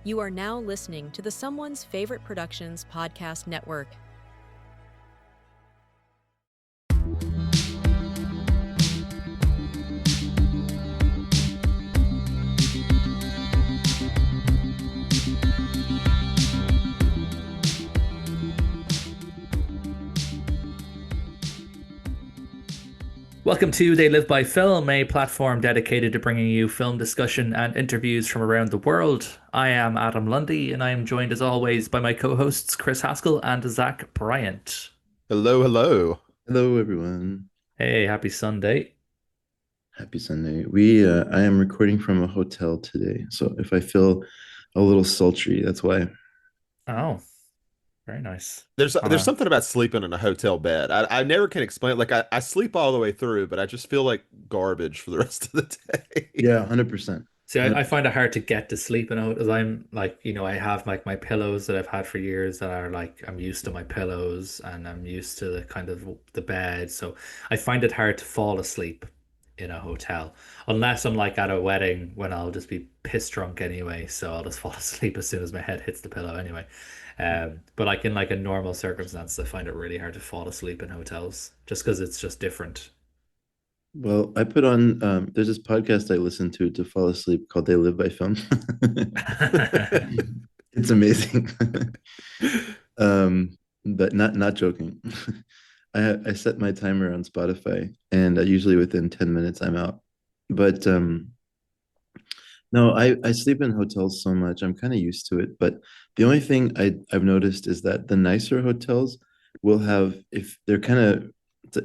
You are now listening to the Someone's Favorite Productions podcast network. Welcome to They Live by Film, a platform dedicated to bringing you film discussion and interviews from around the world. I am Adam Lundy, and I am joined as always by my co-hosts Chris Haskell and Zach Bryant. Hello, hello. Hello, everyone. Hey, happy Sunday. Happy Sunday. I am recording from a hotel today, so if I feel a little sultry, that's why. Oh, very nice. There's something about sleeping in a hotel bed. I never can explain it. Like I sleep all the way through, but I just feel like garbage for the rest of the day. Yeah, 100%. See, I find it hard to get to sleep in a hotel. I'm like, I have like my pillows that I've had for years that are like, I'm used to my pillows and I'm used to the kind of the bed. So I find it hard to fall asleep in a hotel unless I'm like at a wedding when I'll just be piss drunk anyway. So I'll just fall asleep as soon as my head hits the pillow anyway. But like in like a normal circumstance, I find it really hard to fall asleep in hotels just because it's just different. Well, I put on, there's this podcast I listen to fall asleep called They Live by Film. It's amazing. But not joking. I set my timer on Spotify, and usually within 10 minutes I'm out. But no, I sleep in hotels so much. I'm kind of used to it. But the only thing I've noticed is that the nicer hotels will have, if they're kind of,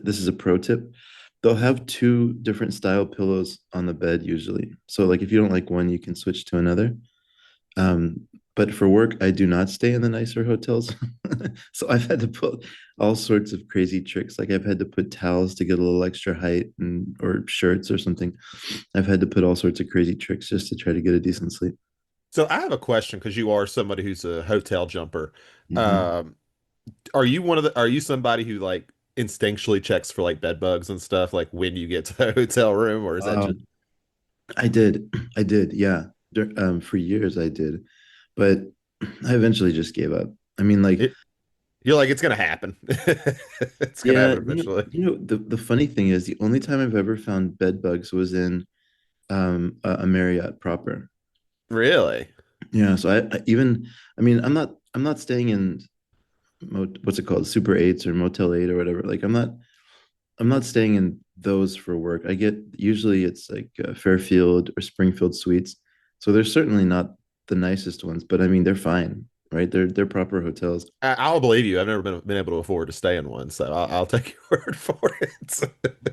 this is a pro tip, they'll have two different style pillows on the bed usually. So like if you don't like one, you can switch to another. But for work, I do not stay in the nicer hotels. So I've had to put all sorts of crazy tricks. Like I've had to put towels to get a little extra height or shirts or something. I've had to put all sorts of crazy tricks just to try to get a decent sleep. So I have a question because you are somebody who's a hotel jumper. Mhm. Um, are you somebody who like instinctually checks for like bed bugs and stuff like when you get to the hotel room, or is that just Um, I did. I did. Yeah. For years I did, but I eventually just gave up. I mean, like, it, you're like it's gonna happen. It's gonna yeah, happen eventually. the funny thing is the only time I've ever found bed bugs was in a Marriott proper. Really? Yeah, so I mean, I'm not staying in what's it called, Super Eights or Motel 8 or whatever. Like I'm not staying in those for work. I get usually it's like Fairfield or Springfield suites. So they're certainly not the nicest ones, but I mean they're fine, right? They're proper hotels. I'll believe you. I've never been able to afford to stay in one, so I'll take your word for it.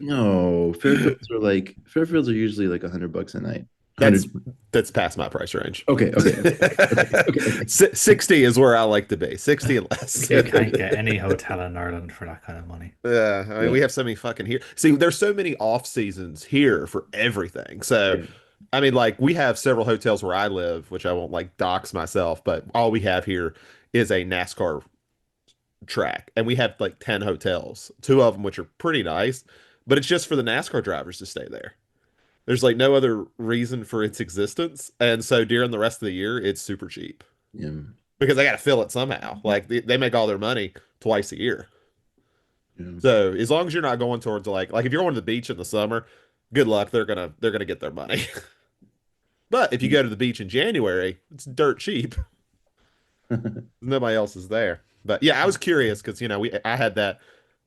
No, Fairfields are usually like $100 a night. That's 100. that's past my price range. Okay, okay, okay, okay, okay, okay, 60 is where I like to be. 60 and less. You okay, okay, can't okay. get any hotel in Ireland for that kind of money. Yeah, I mean Yeah, we have so many fucking here. See, there's so many off seasons here for everything. So, right. I mean, like we have several hotels where I live, which I won't like dox myself, but all we have here is a NASCAR track, and we have like 10 hotels, two of them which are pretty nice, but it's just for the NASCAR drivers to stay there. There's like no other reason for its existence. And so during the rest of the year, it's super cheap Yeah, because they got to fill it somehow. Like they make all their money twice a year. yeah. So as long as you're not going towards like if you're going to the beach in the summer, good luck. They're gonna get their money. But if you go to the beach in January, it's dirt cheap. Nobody else is there. But yeah, I was curious because I had that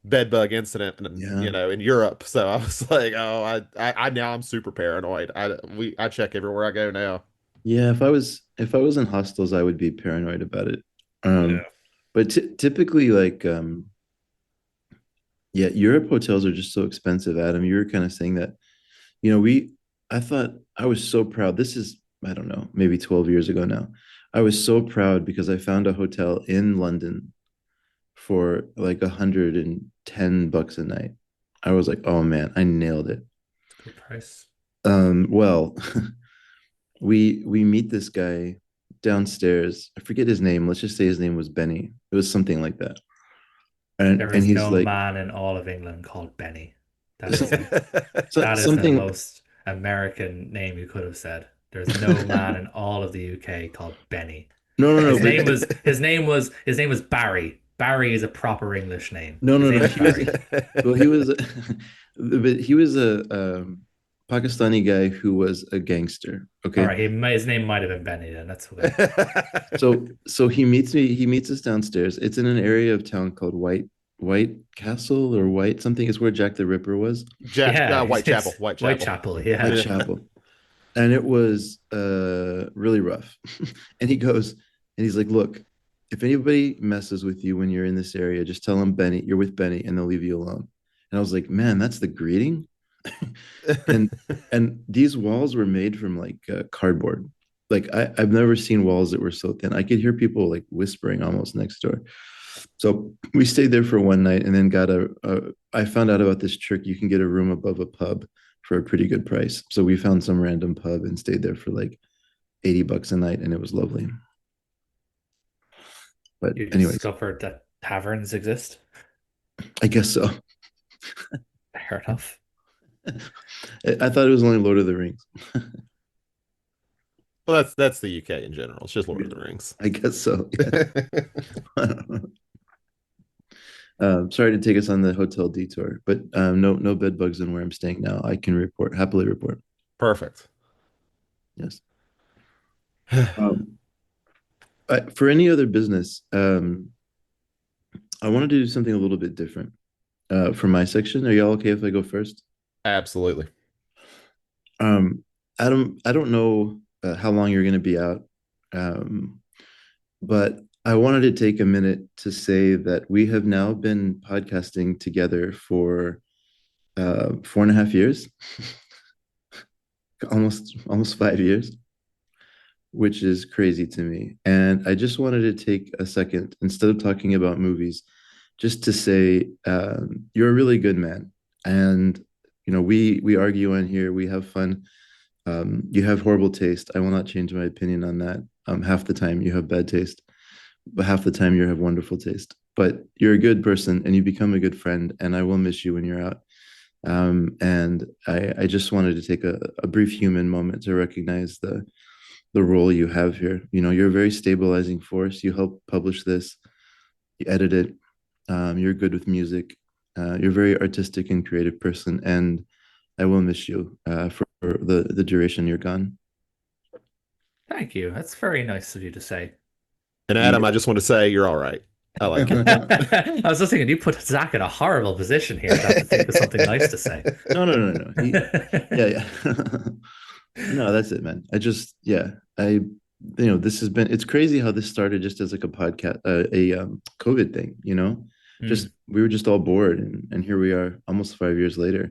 bed bug incident Yeah. in Europe. So I was like, oh, I now I'm super paranoid. I check everywhere I go now. Yeah, if I was in hostels, I would be paranoid about it. Yeah. But typically, like, yeah, Europe hotels are just so expensive, Adam. You were kind of saying that, I thought I was so proud. This is, I don't know, maybe 12 years ago now. I was so proud because I found a hotel in London for like $110 a night. I was like, oh man, I nailed it. It's a good price. Well, we meet this guy downstairs. I forget his name. Let's just say his name was Benny. It was something like that. And There and is he's no like man in all of England called Benny. That is some, that is the something. most American name you could have said. There's no man in all of the UK called Benny. No, no, no, His but name was his name was Barry. Barry is a proper English name. no, His no, name no. is He was Barry. well, he was, but he was a Pakistani guy who was a gangster. All Okay, right, his name might have been Benny then. That's okay. so he meets me. He meets us downstairs. It's in an area of town called White Castle or White something. It's where Jack the Ripper was. Yeah, Whitechapel, it's Whitechapel. Whitechapel. Yeah. Whitechapel. And it was really rough. And he's like, look, if anybody messes with you when you're in this area, just tell them Benny, you're with Benny, and they'll leave you alone. And I was like, man, that's the greeting. and and these walls were made from like cardboard. Like I've never seen walls that were so thin. I could hear people like whispering almost next door. So we stayed there for one night and then I found out about this trick. You can get a room above a pub for a pretty good price. So we found some random pub and stayed there for like $80 a night and it was lovely. But You anyways, discovered that taverns exist. I guess so. Fair enough. I thought it was only Lord of the Rings. Well, that's the UK in general. It's just Lord of the Rings. I guess so. Yeah. Sorry to take us on the hotel detour, but no bed bugs in where I'm staying now. I can happily report. Perfect. Yes. Um, for any other business, I wanted to do something a little bit different. For my section, are y'all okay if I go first? Absolutely. Um, Adam, I don't know how long you're going to be out, um, but I wanted to take a minute to say that we have now been podcasting together for 4.5 years, almost 5 years, which is crazy to me. And I just wanted to take a second, instead of talking about movies, just to say you're a really good man. And we argue on here, we have fun. You have horrible taste. I will not change my opinion on that. Half the time you have bad taste, but half the time you have wonderful taste. But you're a good person and you become a good friend, and I will miss you when you're out. And I just wanted to take a brief human moment to recognize the role you have here. You're a very stabilizing force. You help publish this, you edit it. You're good with music. You're a very artistic and creative person, and I will miss you for the duration you're gone. Thank you. That's very nice of you to say. And Adam, I just want to say you're all right. I like it. I was just thinking you put Zach in a horrible position here to have to think of something nice to say. No, no, no, no. Yeah, yeah. No, that's it, man. Yeah, this has been, it's crazy how this started just as like a podcast, COVID thing. Mm. We were just all bored, and here we are almost 5 years later.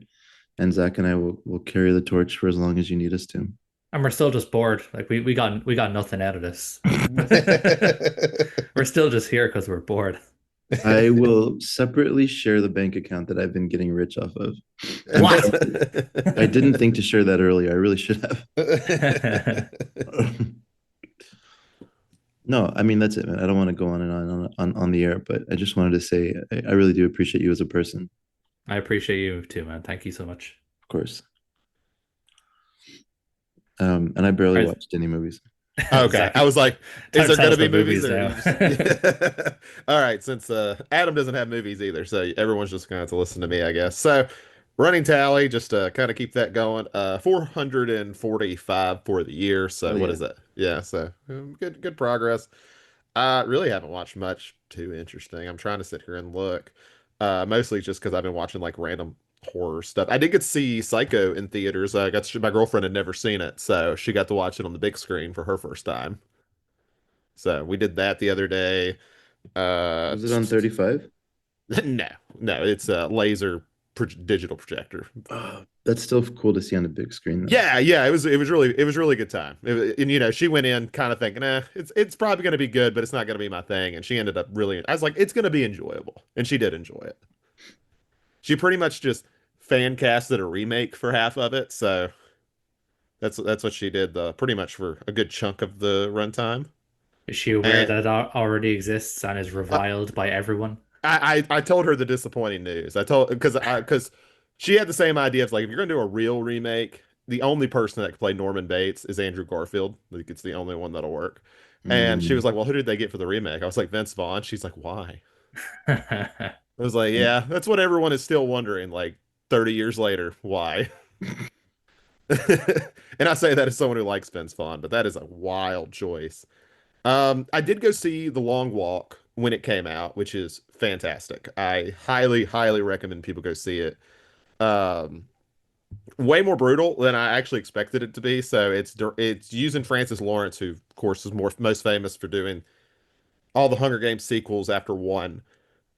And Zach and I will carry the torch for as long as you need us to. And we're still just bored. Like we got nothing out of this. We're still just here because we're bored. I will separately share the bank account that I've been getting rich off of. What? I didn't think to share that earlier. I really should have. No, I mean that's it, man. I don't want to go on and on the air, but I just wanted to say I really do appreciate you as a person, I appreciate you too, man. Thank you so much. of course. And I barely Right. watched any movies. Okay. Zach, I was like, time is to there tell going to us be the movies movies or now. All right, since Adam doesn't have movies either, so everyone's just going to have to listen to me, I guess. So, running tally, just to kind of keep that going, 445 for the year. So, Oh what yeah. is that? Yeah, so good progress. I really haven't watched much too interesting. I'm trying to sit here and look. Mostly just because I've been watching like random horror stuff. I did get to see Psycho in theaters. My girlfriend had never seen it, so she got to watch it on the big screen for her first time. So we did that the other day. Uh, Was it on 35? no, no, it's a laser digital projector. Oh, that's still cool to see on the big screen, though. Yeah, yeah, it was really good time. And she went in kind of thinking, it's probably going to be good, but it's not going to be my thing. And she ended up really. I was like, it's going to be enjoyable, and she did enjoy it. She pretty much just fan casted a remake for half of it, so that's what she did. Pretty much for a good chunk of the runtime. Is she aware And that it already exists and is reviled by everyone? I told her the disappointing news. I told because she had the same idea of like if you're gonna do a real remake, the only person that can play Norman Bates is Andrew Garfield. Like it's the only one that'll work. And she was Mm. like, "Well, who did they get for the remake?" I was like, "Vince Vaughn." She's like, "Why?" I was like, "Yeah, that's what everyone is still wondering. Like 30 years later, why?" And I say that as someone who likes Vince Vaughn, but that is a wild choice. I did go see The Long Walk when it came out, which is fantastic. I highly, highly recommend people go see it. Um, Way more brutal than I actually expected it to be. So it's using Francis Lawrence, who of course is most famous for doing all the Hunger Games sequels after one,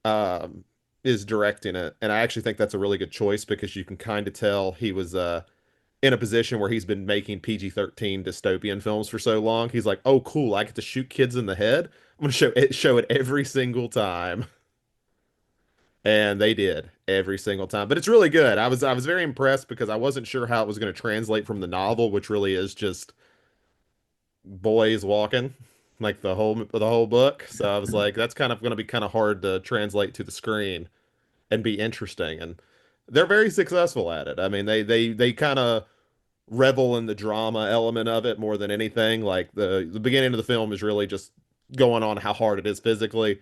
um, is directing it, and I actually think that's a really good choice because you can kind of tell he was in a position where he's been making PG-13 dystopian films for so long. He's like, oh, cool, I get to shoot kids in the head. I'm gonna show it every single time. And they did every single time. But it's really good. I was very impressed because I wasn't sure how it was going to translate from the novel, which really is just boys walking like the whole book. So I was like, that's kind of going to be kind of hard to translate to the screen and be interesting. And they're very successful at it. I mean, they kind of revel in the drama element of it more than anything. Like the beginning of the film is really just going on how hard it is physically,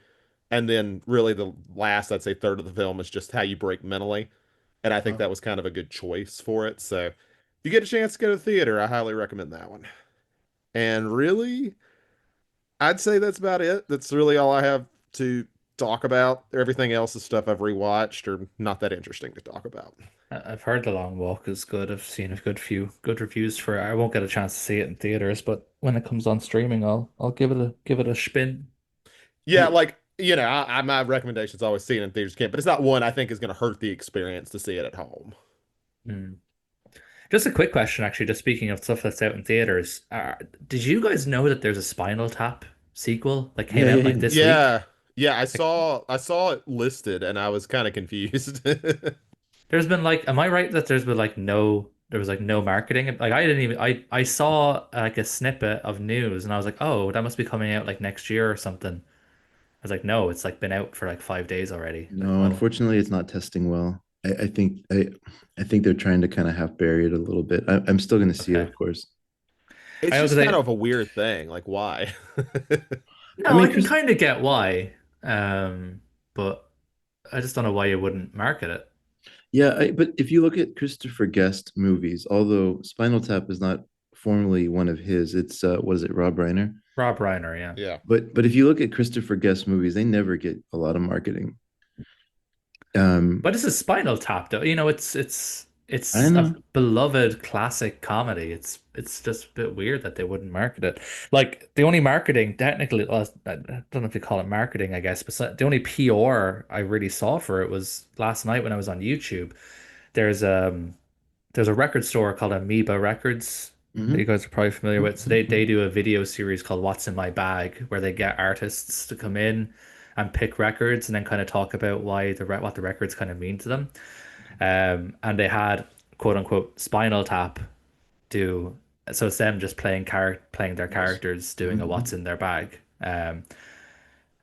and then really the last, I'd say, third of the film is just how you break mentally. And I think Oh. that was kind of a good choice for it. So if you get a chance to go to the theater, I highly recommend that one. And really, I'd say that's about it. That's really all I have to talk about. Everything else is stuff I've rewatched or not that interesting to talk about. I've heard The Long Walk is good. I've seen a good few good reviews for it. I won't get a chance to see it in theaters, but when it comes on streaming, I'll give it a spin. Yeah, like, my recommendation's always seeing it in theaters camp, but it's not one I think is going to hurt the experience to see it at home. Hmm. Just a quick question, actually. Just speaking of stuff that's out in theaters, did you guys know that there's a Spinal Tap sequel that came Yeah, out yeah, like yeah. this week? Yeah. Yeah, I Like, saw it listed and I was kind of confused. there's been like, am I right that there's been like there was like no marketing? Like I didn't even, I saw like a snippet of news and I was like, oh, that must be coming out like next year or something. I was like, no, it's like been out for like 5 days already. Like, No, oh, unfortunately, it's not testing well. I think they're trying to kind of half bury it a little bit. I'm still going to see it, okay. of course. It's I know just because kind I, of a weird thing. Like, why? I no, I mean, can Chris, kind of get why. But I just don't know why you wouldn't market it. yeah, but if you look at Christopher Guest movies, although Spinal Tap is not formally one of his, it's what is it, Rob Reiner? Rob Reiner, yeah. Yeah. But if you look at Christopher Guest movies, they never get a lot of marketing. But Um, this is Spinal Tap, though. You know, I it's don't a know. beloved classic comedy. It's just a bit weird that they wouldn't market it. Like the only marketing, technically, well, I don't know if you call it marketing, I guess, but the only PR I really saw for it was last night when I was on YouTube. There's there's a record store called Amoeba Records that you Hmm. guys are probably familiar with. So they do a video series called What's in My Bag, where they get artists to come in and pick records and then kind of talk about why what the records kind of mean to them. And they had quote unquote Spinal Tap do so it's them just playing their Nice. characters doing a Hmm. What's in their bag.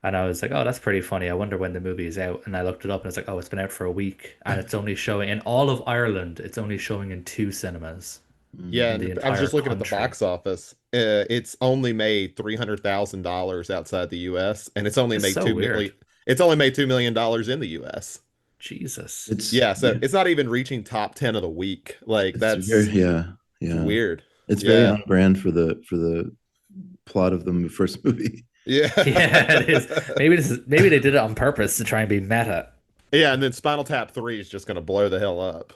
And I was like, oh, that's pretty funny. I wonder when the movie is out. And I looked it up and it's like, oh, it's been out for a week. And it's only showing in all of Ireland, it's only showing in two cinemas Yeah, in the and I was entire just looking at the country. box office. It's only made $300,000 outside the US, and It's so weird. It's only made $2 million in the US. Jesus. It's Yeah, so yeah, it's not even reaching top 10 of the week. Like it's very yeah, it's yeah. weird. It's very Yeah. on brand for the plot of the first movie. Yeah. Yeah, it is. Maybe they did it on purpose to try and be meta. Yeah, and then Spinal Tap 3 is just gonna blow the hell up.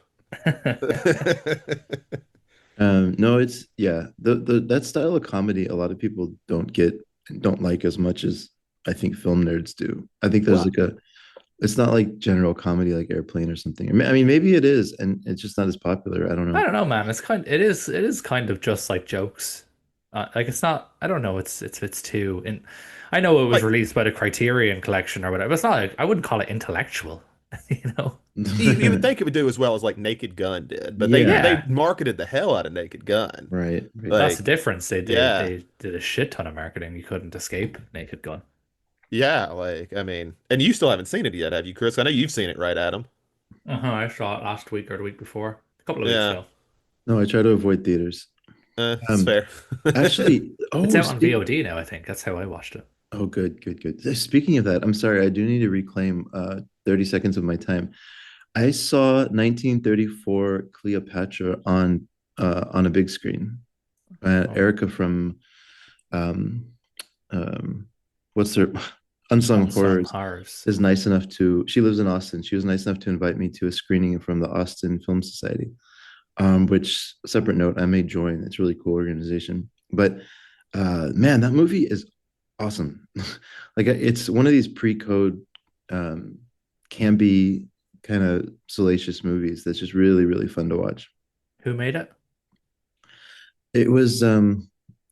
No, it's yeah, the that style of comedy a lot of people don't like as much as I think film nerds do. I think there's Well, like a it's not like general comedy like Airplane or something. I mean maybe it is and it's just not as popular. I don't I know. don't know, man. It is kind of just like jokes. Like it's not. I don't know. It's too. And I know it was like released by the Criterion Collection or whatever. It's not. Like, I wouldn't call it intellectual. You know. you would think it would do as well as like Naked Gun did, but they Yeah, Yeah, marketed the hell out of Naked Gun. right, right. that's the Like, difference. yeah. They did a shit ton of marketing. You couldn't escape Naked Gun. Yeah, like I mean, and you still haven't seen it yet, have you, Chris? I know you've seen it, right, Adam? I saw it last week or the week before, a couple of weeks Yeah. ago. No, I try to avoid theaters. It's Um, fair. actually, It's oh, out on speak. VOD now, I think. That's how I watched it. Oh, good, good, good. Speaking of that, I'm sorry, I do need to reclaim 30 seconds of my time. I saw 1934 Cleopatra on a big screen. Oh, Erica from um, um, what's her Unsung Unsung Horrors Horrors. is nice enough to. She lives in Austin. She was nice enough to invite me to a screening from the Austin Film Society. Which separate note, I may join. It's a really cool organization. But man, that movie is awesome. Like it's one of these pre-code, um, can be kind of salacious movies that's just really, really fun to watch. Who made it? It was uh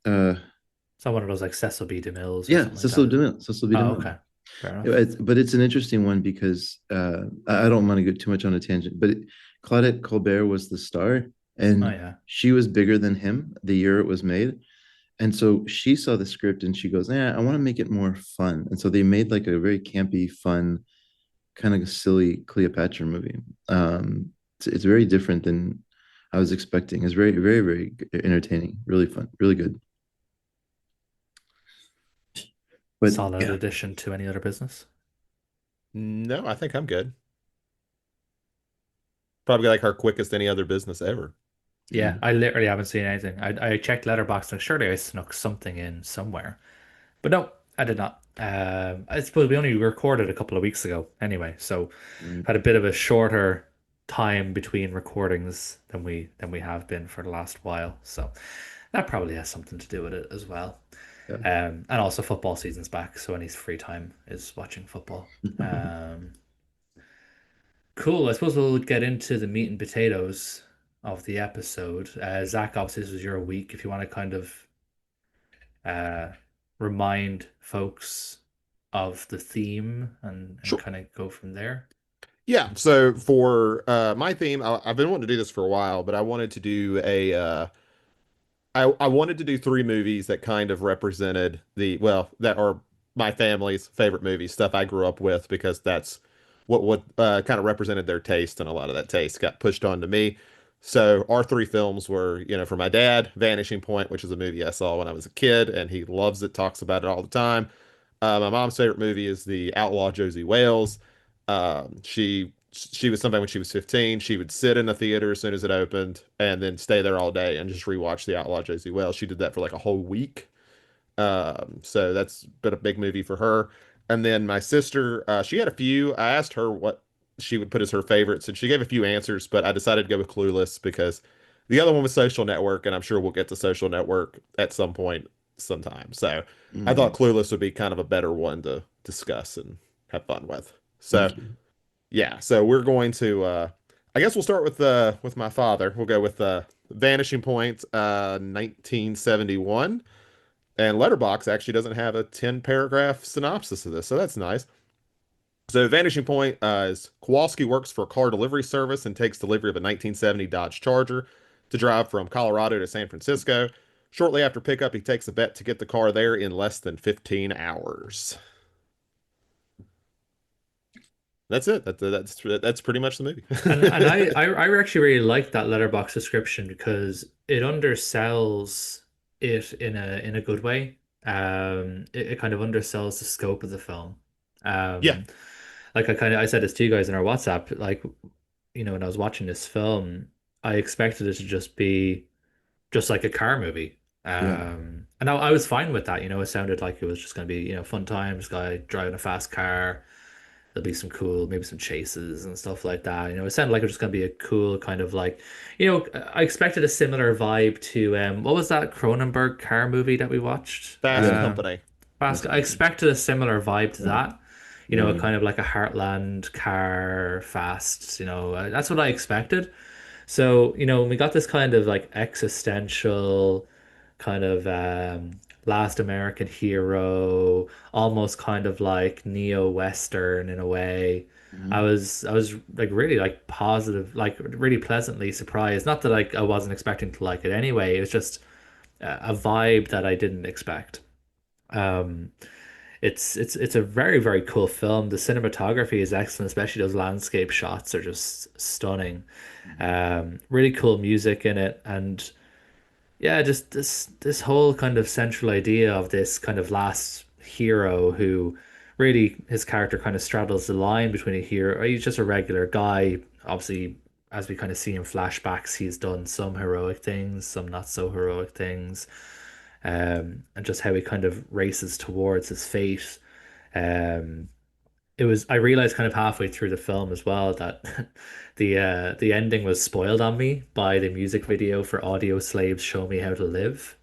It's not one of those like Cecil B. DeMille's or yeah, something like Cecil that, is it? DeMille. Cecil B. Oh, DeMille. okay. Fair enough. But it's an interesting one because I don't want to go too much on a tangent, but Claudette Colbert was the star, Oh, and yeah. she was bigger than him the year it was made. And so she saw the script and she goes, "Yeah, I want to make it more fun." And so they made like a very campy, fun, kind of silly Cleopatra movie. It's very different than I was expecting. It's very, very, very entertaining, really fun, really good. But Solid yeah, addition to any other business. No, I think I'm good. Probably like our quickest any other business ever. Yeah, I literally haven't seen anything. I checked Letterboxd and surely I snuck something in somewhere. But no, I did not. I suppose we only recorded a couple of weeks ago anyway, so mm, had a bit of a shorter time between recordings than we have been for the last while. So that probably has something to do with it as well. yeah. And also football season's back, so any free time is watching football. Um, cool. I suppose we'll get into the meat and potatoes of the episode. Zach, obviously this was your week. If you want to kind of uh, remind folks of the theme and Sure. kind of go from there. Yeah. So for my theme, I've been wanting to do this for a while, but I wanted to do I wanted to do three movies that kind of represented that are my family's favorite movies, stuff I grew up with, because that's what kind of represented their taste, and a lot of that taste got pushed onto me. So our three films were, for my dad, Vanishing Point, which is a movie I saw when I was a kid, and he loves it, talks about it all the time. My mom's favorite movie is the Outlaw Josey Wales. She was somebody when she was 15. She would sit in a theater as soon as it opened and then stay there all day and just rewatch the Outlaw Josey Wales. She did that for like a whole week. So that's been a big movie for her. And then my sister, she had a few. I asked her what she would put as her favorites, and she gave a few answers, but I decided to go with Clueless because the other one was Social Network, and I'm sure we'll get to Social Network at some point sometime. So I thought Mm, Clueless would be kind of a better one to discuss and have fun with. So thank you. yeah, so we're going to I guess we'll start with my father. We'll go with Vanishing Point 1971. And Letterbox actually doesn't have a 10 paragraph synopsis of this, so that's nice. So Vanishing Point is Kowalski works for a car delivery service and takes delivery of a 1970 Dodge Charger to drive from Colorado to San Francisco. Shortly after pickup, he takes a bet to get the car there in less than 15 hours. That's it. That's pretty much the movie. And I actually really like that letterbox description because it undersells it in a good way. It kind of undersells the scope of the film. Yeah, Um, like I said this to you guys in our WhatsApp, like when I was watching this film, I expected it to just be just like a car movie. Yeah. And I was fine with that. It sounded like it was just going to be, fun times, guy driving a fast car. There'll be some cool, maybe some chases and stuff like that. It sounded like it was just going to be a cool kind of like, I expected a similar vibe to what was that Cronenberg car movie that we watched? Fast Yeah. Company. Fast. That's I good. expected a similar vibe to Yeah. that. Yeah. Kind of like a Heartland car, fast. That's what I expected. So, we got this kind of like existential kind of last American hero, almost kind of like neo-Western in a way. I Mhm. was I was like really like positive, like really pleasantly surprised. Not that like I wasn't expecting to like it anyway. It was just a vibe that I didn't expect. Um, it's a very, very cool film. The cinematography is excellent, especially those landscape shots are just stunning. Really cool music in it, and yeah, just this whole kind of central idea of this kind of last hero who really his character kind of straddles the line between a hero. He's just a regular guy. Obviously, as we kind of see in flashbacks, he's done some heroic things, some not so heroic things, and just how he kind of races towards his fate. Um, it was I realized kind of halfway through the film as well that the ending was spoiled on me by the music video for Audio Slave's Show Me How to Live.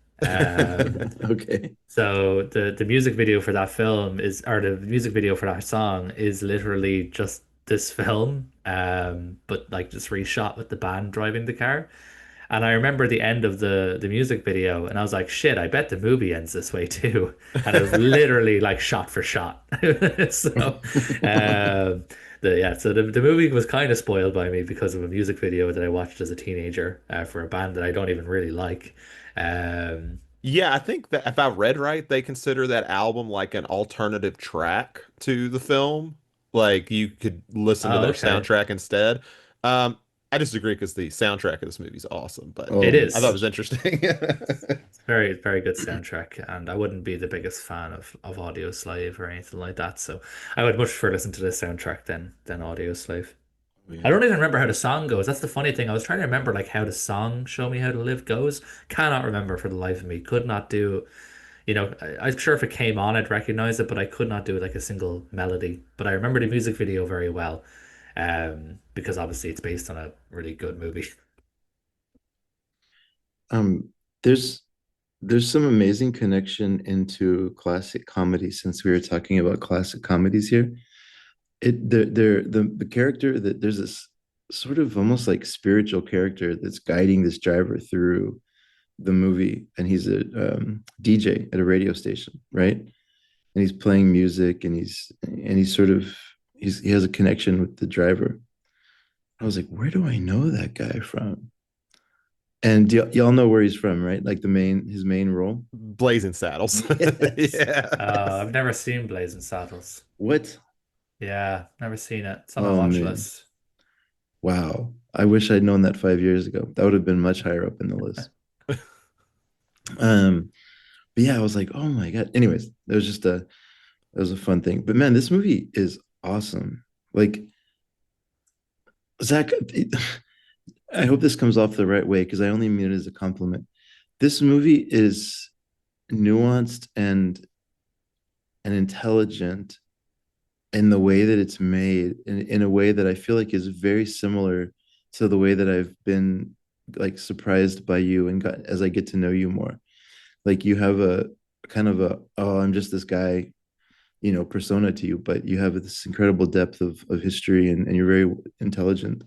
Okay. So the music video for that film is or the music video for that song is literally just this film, but like just reshot with the band driving the car. And I remember the end of the music video, and I was like, "Shit! I bet the movie ends this way too." And it was literally like shot for shot. So, um, the movie was kind of spoiled by me because of a music video that I watched as a teenager for a band that I don't even really like. Um, Yeah, I think that if I read right, they consider that album like an alternative track to the film. Like you could listen to oh, their okay, soundtrack instead. Um, I disagree because the soundtrack of this movie is awesome, but it Oh, I thought it is. was interesting. It's very, very good soundtrack, and I wouldn't be the biggest fan of Audio Slave or anything like that. So I would much prefer listen to the soundtrack than Audio Slave. I yeah. don't even remember how the song goes. That's the funny thing. I was trying to remember like how the song "Show Me How to Live" goes. Cannot remember for the life of me. Could not do. I'm sure if it came on, I'd recognize it, but I could not do like a single melody. But I remember the music video very well, because obviously it's based on a really good movie. Um, there's there's some amazing connection into classic comedy since we were talking about classic comedies here. The character that there's this sort of almost like spiritual character that's guiding this driver through the movie, and he's a DJ at a radio station, right? And he's playing music, and he's sort of he has a connection with the driver. I was like, where do I know that guy from? And y'all know where he's from, right? Like his main role. Blazing Saddles. Yes. Yeah. I've never seen Blazing Saddles. What? Yeah, never seen it. It's on my Oh watch man. list. Wow. I wish I'd known that 5 years ago. That would have been much higher up in the list. Um, but yeah, I was like, oh my God. Anyways, it was a fun thing. But man, this movie is awesome. Like Zach, I hope this comes off the right way because I only mean it as a compliment. This movie is nuanced and intelligent in the way that it's made, in a way that I feel like is very similar to the way that I've been like surprised by you and got as I get to know you more. Like you have a kind of a, oh, I'm just this guy, persona to you, but you have this incredible depth of history, and you're very intelligent.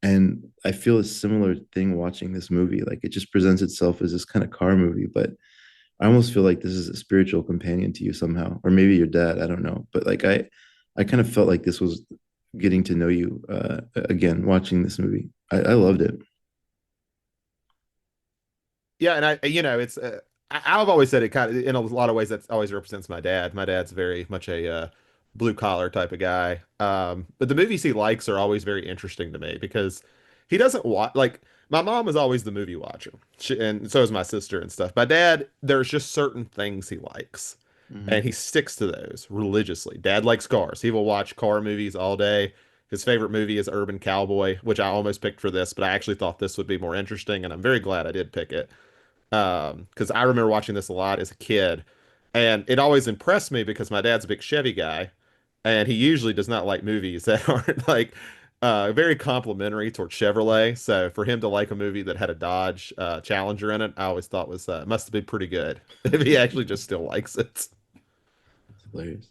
And I feel a similar thing watching this movie. Like it just presents itself as this kind of car movie, but I almost feel like this is a spiritual companion to you somehow, or maybe your dad. I don't know, but like I kind of felt like this was getting to know you again watching this movie. I loved it. Yeah, and it's I've always said it kind of in a lot of ways that always represents my dad. My dad's very much a blue collar type of guy. But the movies he likes are always very interesting to me because he doesn't watch like my mom was always the movie watcher, and so is my sister and stuff. My dad, there's just certain things he likes, and Mhm. he sticks to those religiously. Dad likes cars. He will watch car movies all day. His favorite movie is Urban Cowboy, which I almost picked for this, but I actually thought this would be more interesting, and I'm very glad I did pick it. Because I remember watching this a lot as a kid, and it always impressed me because my dad's a big Chevy guy, and he usually does not like movies that aren't like very complimentary towards Chevrolet. So for him to like a movie that had a Dodge Challenger in it, I always thought was must have been pretty good if he actually just still likes it. That's hilarious.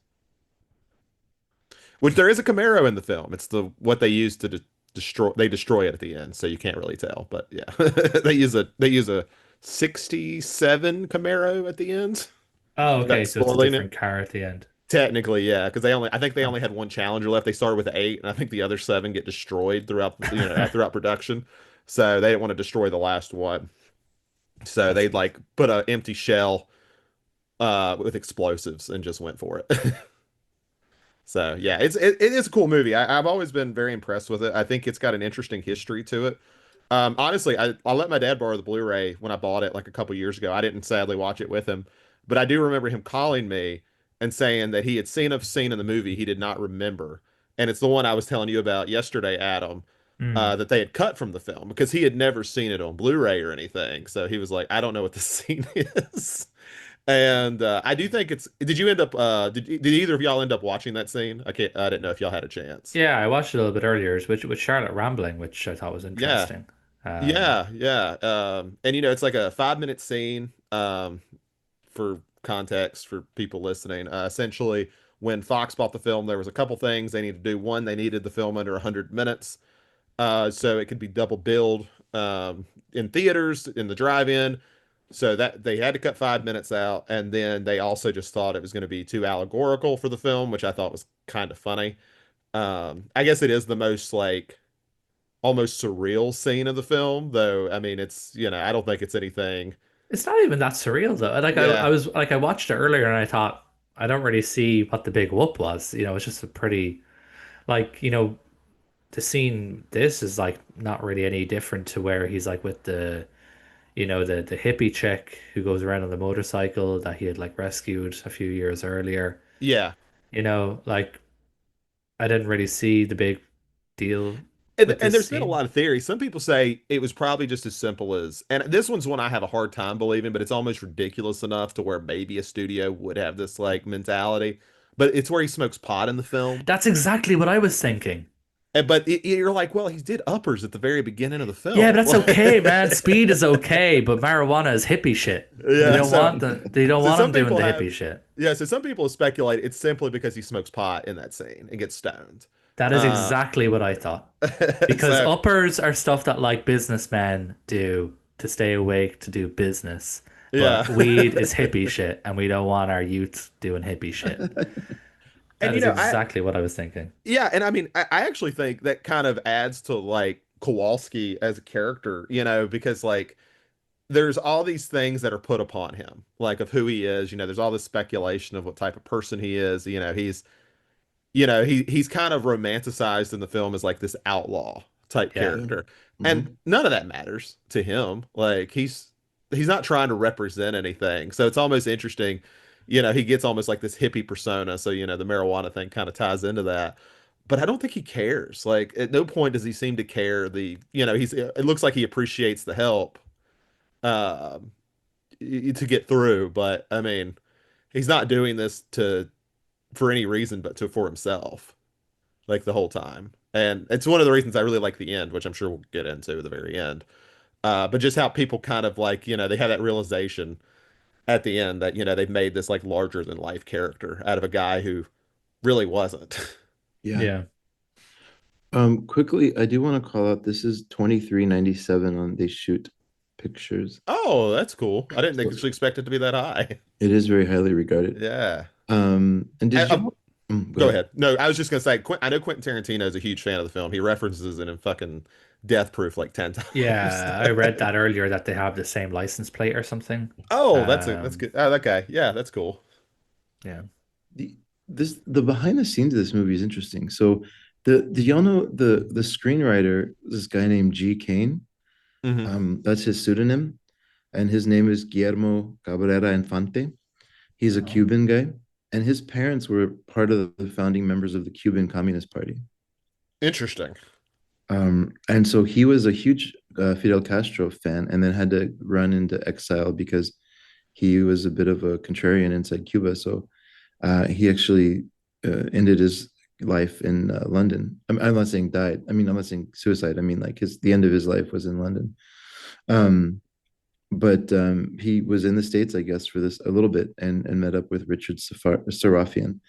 Which there is a Camaro in the film. It's the what they use to destroy. They destroy it at the end, so you can't really tell. But yeah, they use a '67 Camaro at the end. Oh, okay, Without so it's a spoiling it. different car at the end. Technically, yeah, because I think they Oh, only had one Challenger left. They started with eight, and I think the other seven get destroyed throughout production. So they didn't want to destroy the last one. So that's they'd like put an empty shell with explosives and just went for it. So yeah, it is a cool movie. I've always been very impressed with it. I think it's got an interesting history to it. Honestly, I let my dad borrow the Blu-ray when I bought it like a couple years ago. I didn't sadly watch it with him, but I do remember him calling me and saying that he had seen a scene in the movie he did not remember, and it's the one I was telling you about yesterday, Adam, Mm. that they had cut from the film because he had never seen it on Blu-ray or anything. So he was like, "I don't know what the scene is." And I do think it's. Did you end up? Did either of y'all end up watching that scene? I can't. I didn't know if y'all had a chance. Yeah, I watched it a little bit earlier, with Charlotte rambling, which I thought was Yeah, interesting. Um, yeah. And it's like a 5 minute scene. For context for people listening, essentially, when Fox bought the film, there was a couple things they needed to do. One, they needed the film under 100 minutes, so it could be double billed in theaters in the drive-in. So that they had to cut 5 minutes out, and then they also just thought it was going to be too allegorical for the film, which I thought was kind of funny. I guess it is the most like almost surreal scene of the film, though. I mean, it's I don't think it's anything. it's not even that surreal though. I Yeah, was like, I watched it earlier and I thought I don't really see what the big whoop was. It's just a pretty like the scene. This is like not really any different to where he's like with the hippie chick who goes around on the motorcycle that he had like rescued a few years earlier. yeah. Like I didn't really see the big deal with And this there's been a scene. lot of theories. Some people say it was probably just as simple as, and this one's one I have a hard time believing, but it's almost ridiculous enough to where maybe a studio would have this like mentality. But it's where he smokes pot in the film. That's exactly what I was thinking. But you're like, well, he did uppers at the very beginning of the Yeah, but film. that's okay, man. Speed is okay, but marijuana is hippie shit. They Yeah, don't want they don't so want some him doing people the have, hippie shit. yeah, so some people speculate it's simply because he smokes pot in that scene and gets stoned. That is Uh, exactly what I thought. Because so uppers are stuff that like businessmen do to stay awake to do business. yeah. But weed is hippie shit, and we don't want our youth doing hippie shit. And That is I exactly what I was thinking. yeah, and I mean, I actually think that kind of adds to like Kowalski as a character, because like there's all these things that are put upon him, like of who he is. There's all this speculation of what type of person he is. He's kind of romanticized in the film as like this outlaw type Yeah. Yeah. character. And Hmm. none of that matters to him. Like he's not trying to represent anything. So it's almost interesting. He gets almost like this hippie persona. So, the marijuana thing kind of ties into that. But I don't think he cares. Like at no point does he seem to care it looks like he appreciates the help um to get through, but I mean, he's not doing this to for any reason but to for himself like the whole time. And it's one of the reasons I really like the end, which I'm sure we'll get into at the very end. But just how people kind of like, they have that realization at the end that, they've made this like larger than life character out of a guy who really wasn't. Yeah. Yeah. Quickly, I do want to call out this is 2397 on They Shoot Pictures. Oh, that's cool. I didn't So actually expect it to be that high. it is very highly regarded. Yeah. And I, did um, you go Go ahead. ahead. No, I was just gonna say, I know Quentin Tarantino is a huge fan of the film. He references it in fucking Death Proof like 10 times. Yeah, I read that earlier that they have the same license plate or something. Oh, that's Um, good. Oh, that guy. Yeah, that's cool. yeah. The the behind the scenes of this movie is interesting. So the y'all know the screenwriter, this guy named G. Kane. Hmm. That's his pseudonym, and his name is Guillermo Cabrera Infante. He's a Oh. Cuban guy, and his parents were part of the founding members of the Cuban Communist Party. Interesting. And so he was a huge Fidel Castro fan, and then had to run into exile because he was a bit of a contrarian inside Cuba. So he actually ended his life in London. I'm not saying died. I mean, I'm not saying suicide. I mean, like the end of his life was in London. Um, but he was in the States, I guess, for this a little bit, and met up with Richard Sarafian,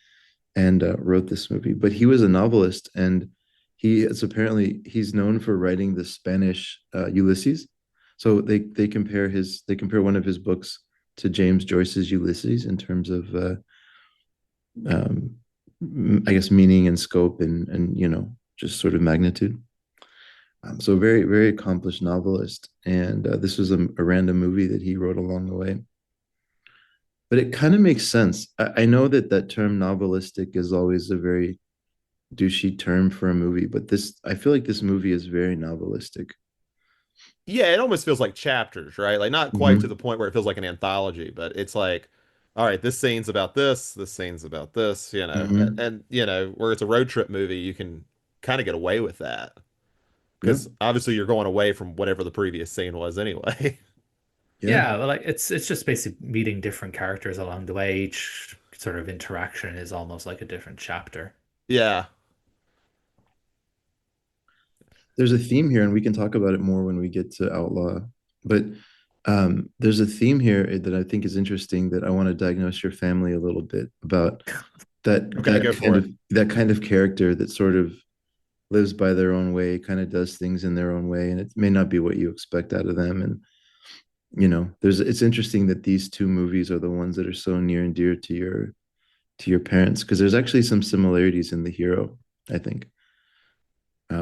and wrote this movie. But he was a novelist, and he's known for writing the Spanish Ulysses. So they compare one of his books to James Joyce's Ulysses in terms of um, I guess meaning and scope, and just sort of magnitude. So very very accomplished novelist, and this was a random movie that he wrote along the way. But it kind of makes sense. I know that that term novelistic is always a very douchey term for a movie, but this I feel like this movie is very novelistic. Yeah, it almost feels like chapters, right? Like not quite to Hmm. the point where it feels like an anthology, but it's like, all right, this scene's about this scene's about this, Hmm. and where it's a road trip movie, you can kind of get away with that Yep. because obviously you're going away from whatever the previous scene was anyway. Yeah. Yeah, well, like it's just basically meeting different characters along the way. Each sort of interaction is almost like a different chapter. Yeah. There's a theme here, and we can talk about it more when we get to Outlaw. But there's a theme here that I think is interesting that I want to diagnose your family a little bit about Okay, go for it. that kind of character that sort of lives by their own way, kind of does things in their own way, and it may not be what you expect out of them. And there's it's interesting that these two movies are the ones that are so near and dear to your parents because there's actually some similarities in the hero, I think.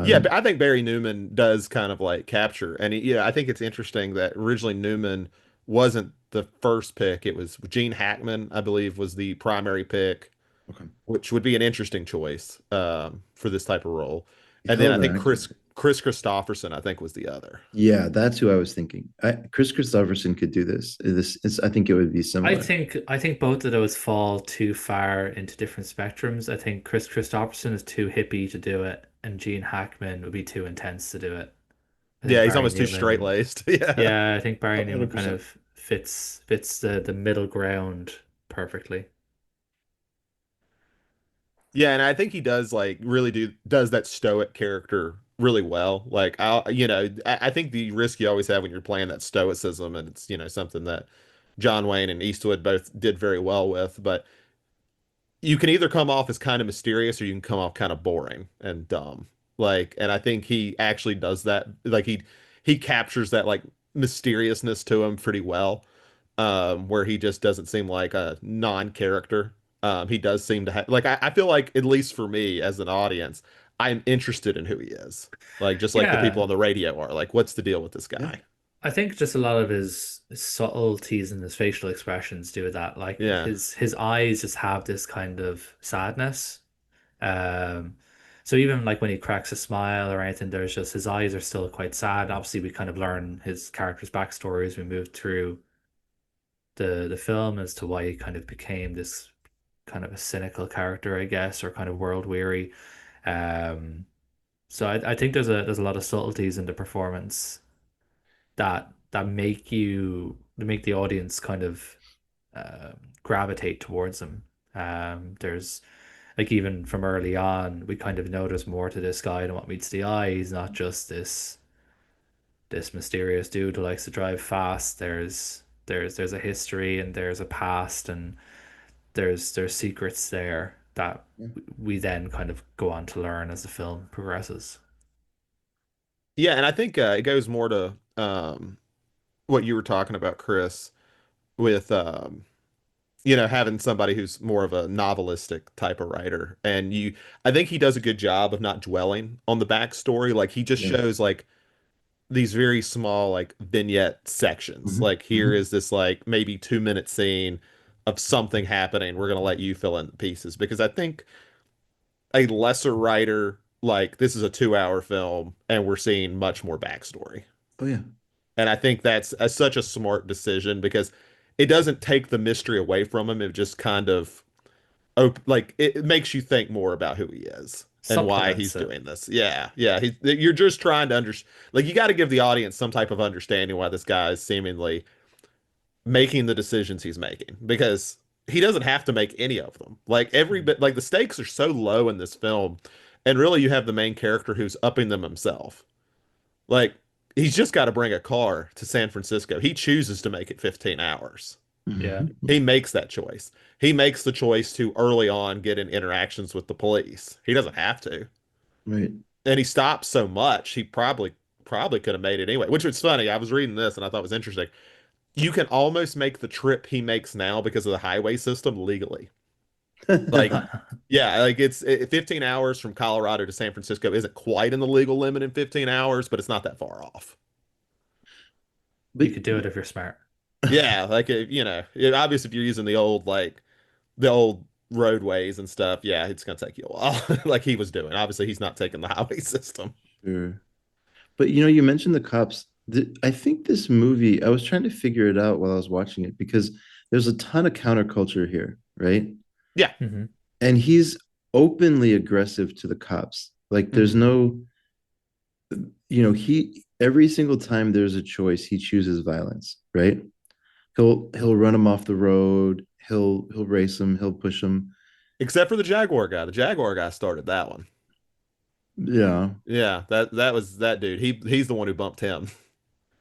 Yeah, Um, but I think Barry Newman does kind of like capture, and yeah, I think it's interesting that originally Newman wasn't the first pick. It was Gene Hackman, I believe, was the primary pick, okay. which would be an interesting choice for this type of role. And Hell then of I an think actor. Chris Christopherson, I think, was the other. Yeah, that's who I was thinking. Chris Christopherson could do this. I think it would be similar. I think both of those fall too far into different spectrums. I think Chris Christopherson is too hippie to do it, and Gene Hackman would be too intense to do it. I think Yeah, he's Barry almost too Newman, straight-laced. Yeah, yeah, I think Barry Newman kind 100%. of fits the middle ground perfectly. yeah, and I think he does like really does that stoic character really well. Like I think the risk you always have when you're playing that stoicism, and it's something that John Wayne and Eastwood both did very well with, but you can either come off as kind of mysterious or you can come off kind of boring and dumb. Like, and I think he actually does that. Like he captures that like mysteriousness to him pretty well, where he just doesn't seem like a non-character. He does seem to have like I feel like at least for me as an audience, I'm interested in who he is. Like just like the people Yeah, on the radio are. Like, what's the deal with this Yeah. guy? I think just a lot of his subtleties and his facial expressions do that. Like Yeah. his eyes just have this kind of sadness. Um, so even like when he cracks a smile or anything, there's just his eyes are still quite sad. Obviously, we kind of learn his character's backstory as we move through the film as to why he kind of became this kind of a cynical character, I guess, or kind of world weary. Um, so I think there's a lot of subtleties in the performance that make the audience kind of gravitate towards him. There's like even from early on, we kind of notice more to this guy than what meets the eye. He's not just this mysterious dude who likes to drive fast. There's a history and there's a past and there's secrets there that we then kind of go on to learn as the film progresses. Yeah, and I think it goes more to what you were talking about, Chris, with having somebody who's more of a novelistic type of writer. And I think he does a good job of not dwelling on the backstory. Like he just Yeah. shows like these very small like vignette sections. Hmm. Like here Hmm. is this like maybe 2 minute scene of something happening. We're gonna let you fill in the pieces because I think a lesser writer like this is a 2 hour film and we're seeing much more backstory. Oh yeah. And I think that's such a smart decision because it doesn't take the mystery away from him. It just kind of like it makes you think more about who he is and why he's Supplements it. doing this. Yeah, yeah. You're just trying to like you got to give the audience some type of understanding why this guy is seemingly making the decisions he's making because he doesn't have to make any of them. Like every bit, like the stakes are so low in this film, and really you have the main character who's upping them himself. Like he's just got to bring a car to San Francisco. He chooses to make it 15 hours. Yeah. He makes that choice. He makes the choice to early on get in interactions with the police. He doesn't have to. Right. And he stops so much, he probably could have made it anyway, which was funny. I was reading this and I thought it was interesting. You can almost make the trip he makes now because of the highway system legally. Like, yeah, like 15 hours from Colorado to San Francisco isn't quite in the legal limit in 15 hours, but it's not that far off. But You could do it if you're smart. Yeah, like obviously if you're using the old roadways and stuff, yeah, it's gonna take you a while, like he was doing. Obviously, he's not taking the highway system. Sure. But you mentioned the cops. I think this movie, I was trying to figure it out while I was watching it because there's a ton of counterculture here, right? Yeah. Hmm. And he's openly aggressive to the cops. Like there's Hmm. no, he every single time there's a choice, he chooses violence, right? He'll run him off the road, he'll race him, he'll push him. Except for the Jaguar guy. The Jaguar guy started that one. Yeah. Yeah, that was that dude. He's the one who bumped him.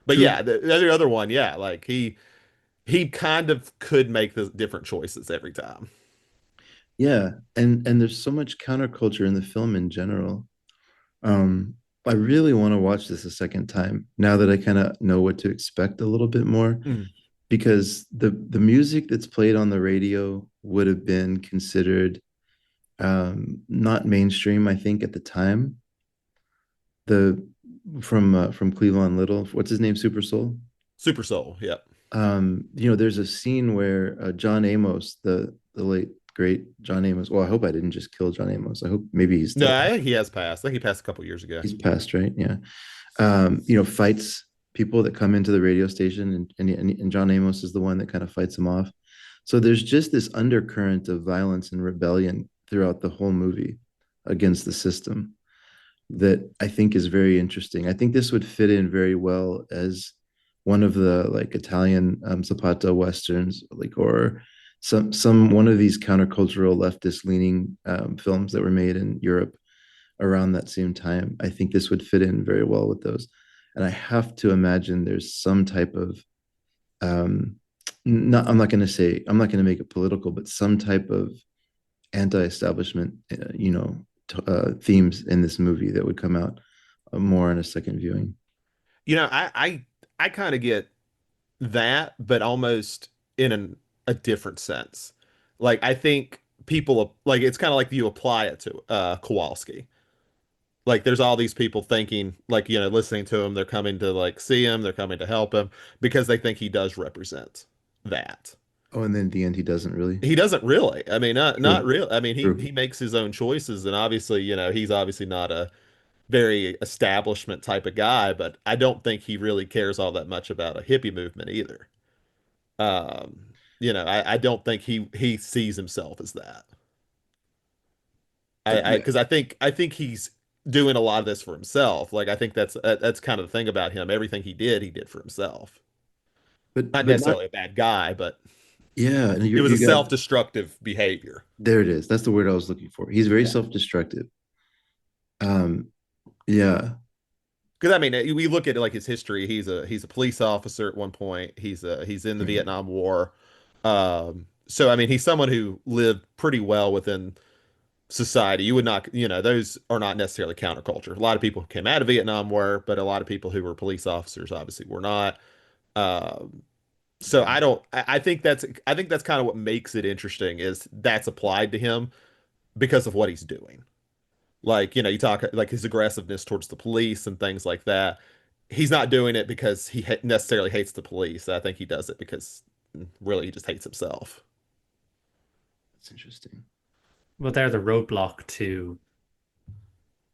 But True. yeah, the other one, yeah, like he kind of could make the different choices every time. Yeah. And there's so much counterculture in the film in general. Um, I really want to watch this a second time now that I kind of know what to expect a little bit more, Mm. because the music that's played on the radio would have been considered not mainstream, I think, at the time. The from Cleveland Little, what's his name, Super Soul. Super Soul, yep. There's a scene where John Amos, the late great John Amos. Well, I hope I didn't just kill John Amos. I hope maybe he's No, still I think he has passed. I think he passed a couple years ago. he's passed, right? Yeah. Fights people that come into the radio station, and John Amos is the one that kind of fights them off. So there's just this undercurrent of violence and rebellion throughout the whole movie against the system that I think is very interesting. I think this would fit in very well as one of the like Italian Zapata westerns, like, or some one of these countercultural leftist leaning films that were made in Europe around that same time. I think this would fit in very well with those. And I have to imagine there's some type of not I'm not going to make it political, but some type of anti-establishment, themes in this movie that would come out more on a second viewing. You know, I kind of get that, but almost in a different sense. Like I think people like it's kind of like you apply it to Kowalski. Like there's all these people thinking like, listening to him, they're coming to like see him, they're coming to help him because they think he does represent that. Oh, and then at the end, he doesn't really. He doesn't really. I mean, not True. real. I mean, he True. he makes his own choices, and obviously, he's obviously not a very establishment type of guy, but I don't think he really cares all that much about a hippie movement either. I don't think he sees himself as that. I Yeah, because I think he's doing a lot of this for himself. Like I think that's kind of the thing about him. Everything he did for himself. Not but not. necessarily a bad guy, but Yeah, and it was a you got self-destructive behavior. there. It is. That's the word I was looking for. He's very Yeah. self-destructive. Um, yeah. Because I mean, we look at like his history. He's a police officer at one point. He's in the Mhm. Vietnam War. So I mean, he's someone who lived pretty well within society. You would not, those are not necessarily counterculture. A lot of people who came out of Vietnam were, but a lot of people who were police officers obviously were not. Um, so Yeah. I think that's kind of what makes it interesting is that's applied to him because of what he's doing. Like, you talk like his aggressiveness towards the police and things like that. He's not doing it because he necessarily hates the police. I think he does it because really he just hates himself That's interesting. Well, they're the roadblock to, you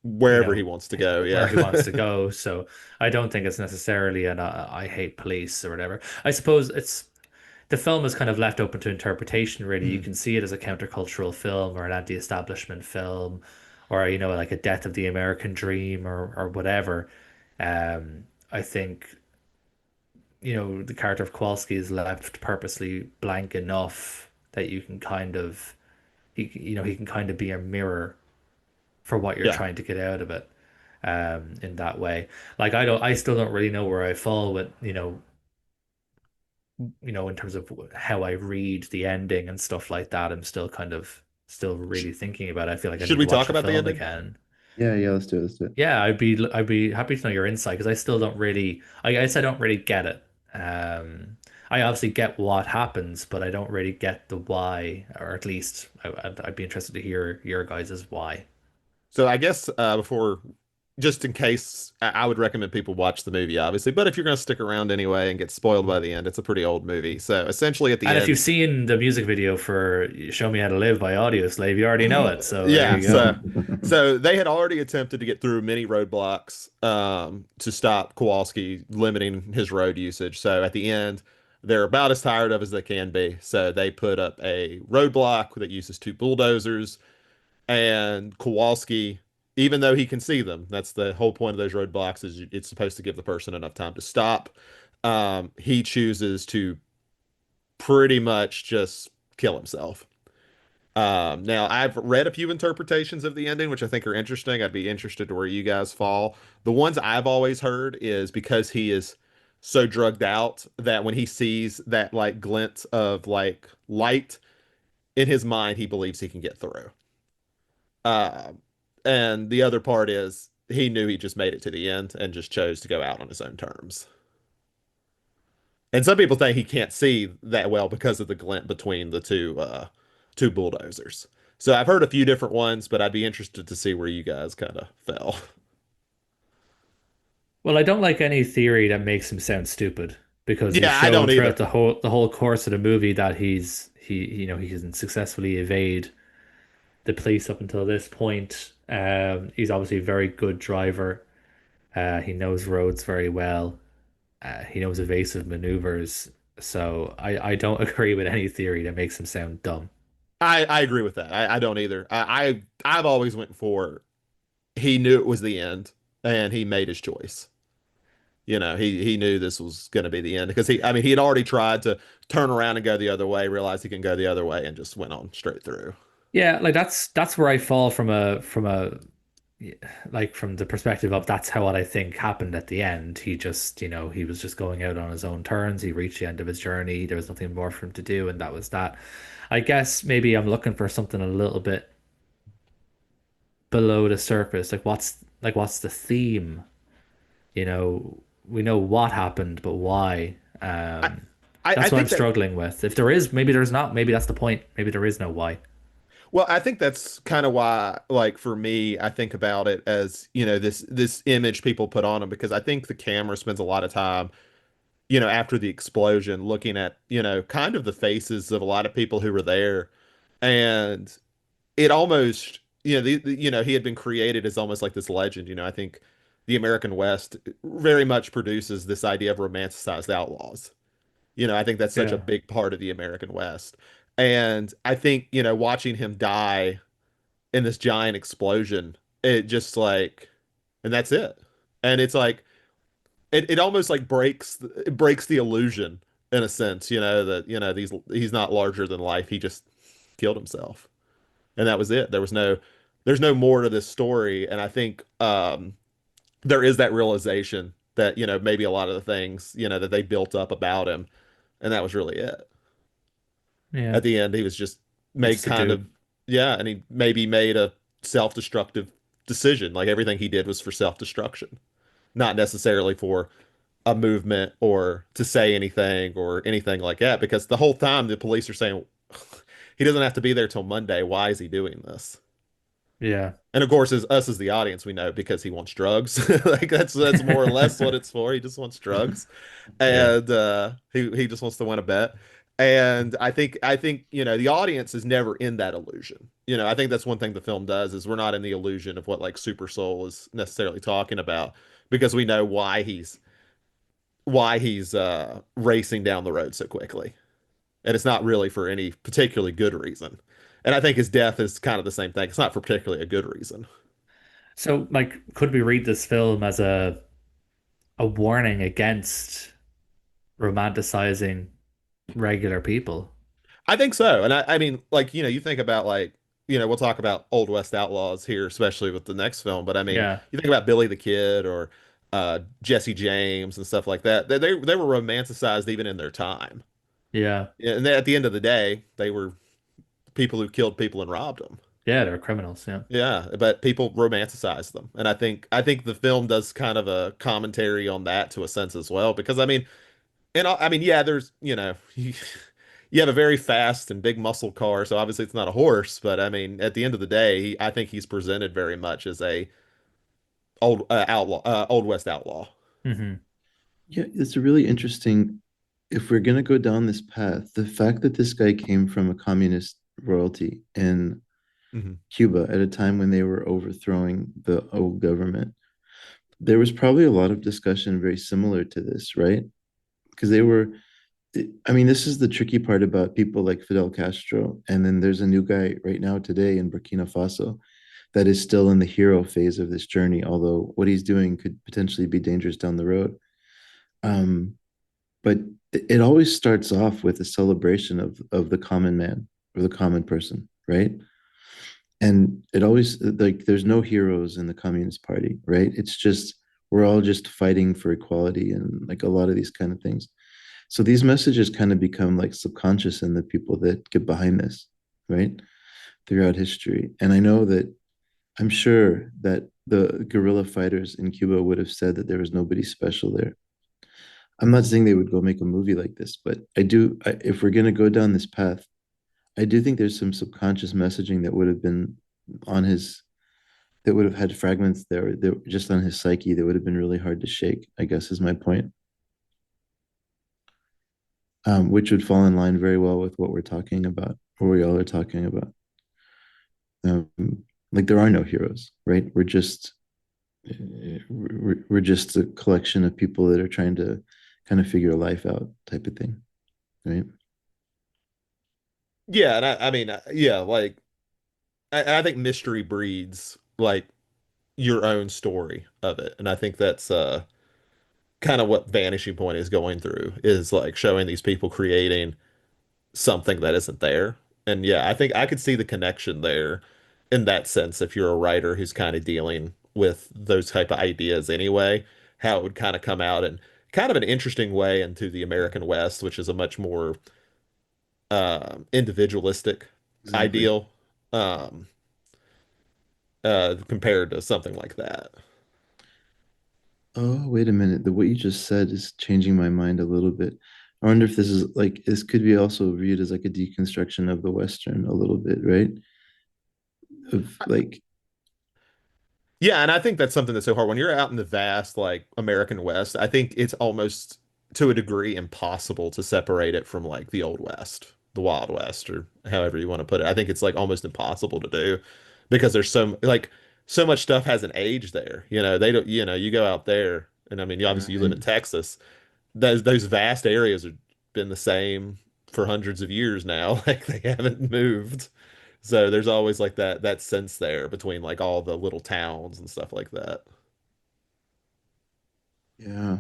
wherever he know, wants to go. where he wants to Yeah. go. So I don't think it's necessarily an I hate police or whatever. I suppose it's the film is kind of left open to interpretation, really. You Mm. can see it as a countercultural film or an anti-establishment film or, like a death of the American dream or whatever. I think, the character of Kowalski is left purposely blank enough that you can kind of he can kind of be a mirror for what you're Yeah. trying to get out of it in that way. Like I still don't really know where I fall with, in terms of how I read the ending and stuff like that. I'm still kind of still Sh- really thinking about it. I feel like I should need to we watch talk the about the film ending? again. Yeah, yeah, let's do it. Let's do it. Yeah, I'd be happy to know your insight because I still don't really I guess I don't really get it. I obviously get what happens, but I don't really get the why, or at least I'd be interested to hear your guys' why. So I guess before just in case, I would recommend people watch the movie, obviously. But if you're going to stick around anyway and get spoiled by the end, it's a pretty old movie. So essentially, at the And if you've end, seen the music video for Show Me How to Live by Audioslave, you already know it. So there yeah. you go. So they had already attempted to get through many roadblocks to stop Kowalski limiting his road usage. So at the end, they're about as tired of as they can be. So they put up a roadblock that uses two bulldozers. And Kowalski, even though he can see them, that's the whole point of those roadblocks, is it's supposed to give the person enough time to stop. He chooses to pretty much just kill himself. Now, I've read a few interpretations of the ending, which I think are interesting. I'd be interested to where you guys fall. The ones I've always heard is because he is so drugged out that when he sees that like glint of like light in his mind, he believes he can get through. Uh, and the other part is he knew he just made it to the end and just chose to go out on his own terms. And some people think he can't see that well because of the glint between the two bulldozers. So I've heard a few different ones, but I'd be interested to see where you guys kind of fell. Well, I don't like any theory that makes him sound stupid because he's Yeah, I shown don't throughout either. the whole course of the movie that he can successfully evade the police up until this point. He's obviously a very good driver. He knows roads very well. He knows evasive maneuvers. So I don't agree with any theory that makes him sound dumb. I agree with that. I don't either. I've always went for he knew it was the end and he made his choice. You know, he knew this was going to be the end because I mean, he had already tried to turn around and go the other way, realized he can go the other way, and just went on straight through. Yeah, like that's where I fall from a like from the perspective of that's how what I think happened at the end. He just, he was just going out on his own terms. He reached the end of his journey. There was nothing more for him to do, and that was that. I guess maybe I'm looking for something a little bit below the surface. Like what's the theme? We know what happened, but why? I, I That's what I'm think that struggling with. If there is, maybe there's not. Maybe that's the point. Maybe there is no why. well, I think that's kind of why, like for me, I think about it as, this image people put on him because I think the camera spends a lot of time, after the explosion, looking at, kind of the faces of a lot of people who were there. And it almost, he had been created as almost like this legend. I think the American West very much produces this idea of romanticized outlaws. I think that's such a Yeah. big part of the American West. And I think, watching him die in this giant explosion, it just like, and that's it. And it's like, it almost like it breaks the illusion in a sense, that, he's not larger than life. He just killed himself. And that was it. There's no more to this story. And I think, there is that realization that, maybe a lot of the things, that they built up about him, and that was really it. Yeah. At the end, he was just He's made just a kind of, dude. yeah, and he maybe made a self-destructive decision. Like everything he did was for self-destruction, not necessarily for a movement or to say anything or anything like that. Because the whole time the police are saying he doesn't have to be there till Monday. Why is he doing this? Yeah. And of course, as us as the audience, we know because he wants drugs. Like that's more or less what it's for. He just wants drugs, Yeah. and he just wants to win a bet. And I think the audience is never in that illusion. I think that's one thing the film does is we're not in the illusion of what like Super Soul is necessarily talking about because we know why he's racing down the road so quickly, and it's not really for any particularly good reason. And I think his death is kind of the same thing. It's not for particularly a good reason. So, like, could we read this film as a warning against romanticizing regular people? I think so. And I mean, like, you think about like, we'll talk about Old West Outlaws here, especially with the next film. But I mean, Yeah. you think about Billy the Kid or Jesse James and stuff like that. They were romanticized even in their time. Yeah. Yeah, and at the end of the day, they were people who killed people and robbed them. Yeah, they're criminals. Yeah. Yeah, but people romanticize them. And I think the film does kind of a commentary on that to a sense as well. Because I mean, I mean, yeah, there's, you have a very fast and big muscle car, so obviously it's not a horse, but I mean, at the end of the day, I think he's presented very much as a Old West Outlaw. Hmm. Yeah, it's a really interesting. If we're gonna go down this path, the fact that this guy came from a communist royalty in Hmm. Cuba at a time when they were overthrowing the old government, there was probably a lot of discussion very similar to this, right? Because they were, I mean, this is the tricky part about people like Fidel Castro. And then there's a new guy right now today in Burkina Faso that is still in the hero phase of this journey, although what he's doing could potentially be dangerous down the road. Um, but it always starts off with a celebration of the common man or the common person, right? And it always like there's no heroes in the Communist Party, right? It's just we're all just fighting for equality and like a lot of these kind of things. So these messages kind of become like subconscious in the people that get behind this, right? Throughout history. And I know that I'm sure that the guerrilla fighters in Cuba would have said that there was nobody special there. I'm not saying they would go make a movie like this, but if we're going to go down this path, I do think there's some subconscious messaging that would have been on his, that would have had fragments there that just on his psyche that would have been really hard to shake, I guess is my point. Which would fall in line very well with what we're talking about, or we all are talking about. Um, like there are no heroes, right? We're just a collection of people that are trying to kind of figure life out, type of thing, right? Yeah, and I mean, yeah, like I think mystery breeds like your own story of it, and I think that's kind of what Vanishing Point is going through is like showing these people creating something that isn't there. And yeah, I think I could see the connection there in that sense if you're a writer who's kind of dealing with those type of ideas anyway, how it would kind of come out in kind of an interesting way into the American West, which is a much more individualistic Exactly. ideal um, compared to something like that. Oh, wait a minute. What you just said is changing my mind a little bit. I wonder if this is like this could be also viewed as like a deconstruction of the Western a little bit, right? Of like, Yeah, and I think that's something that's so hard when you're out in the vast like American West. I think it's almost to a degree impossible to separate it from like the Old West, the Wild West, or however you want to put it. I think it's like almost impossible to do because there's so much stuff hasn't aged there. You know, they don't, you know, you go out there and I mean, obviously you live right. in Texas. Those vast areas have been the same for hundreds of years now. Like they haven't moved. So there's always like that sense there between like all the little towns and stuff like that. Yeah.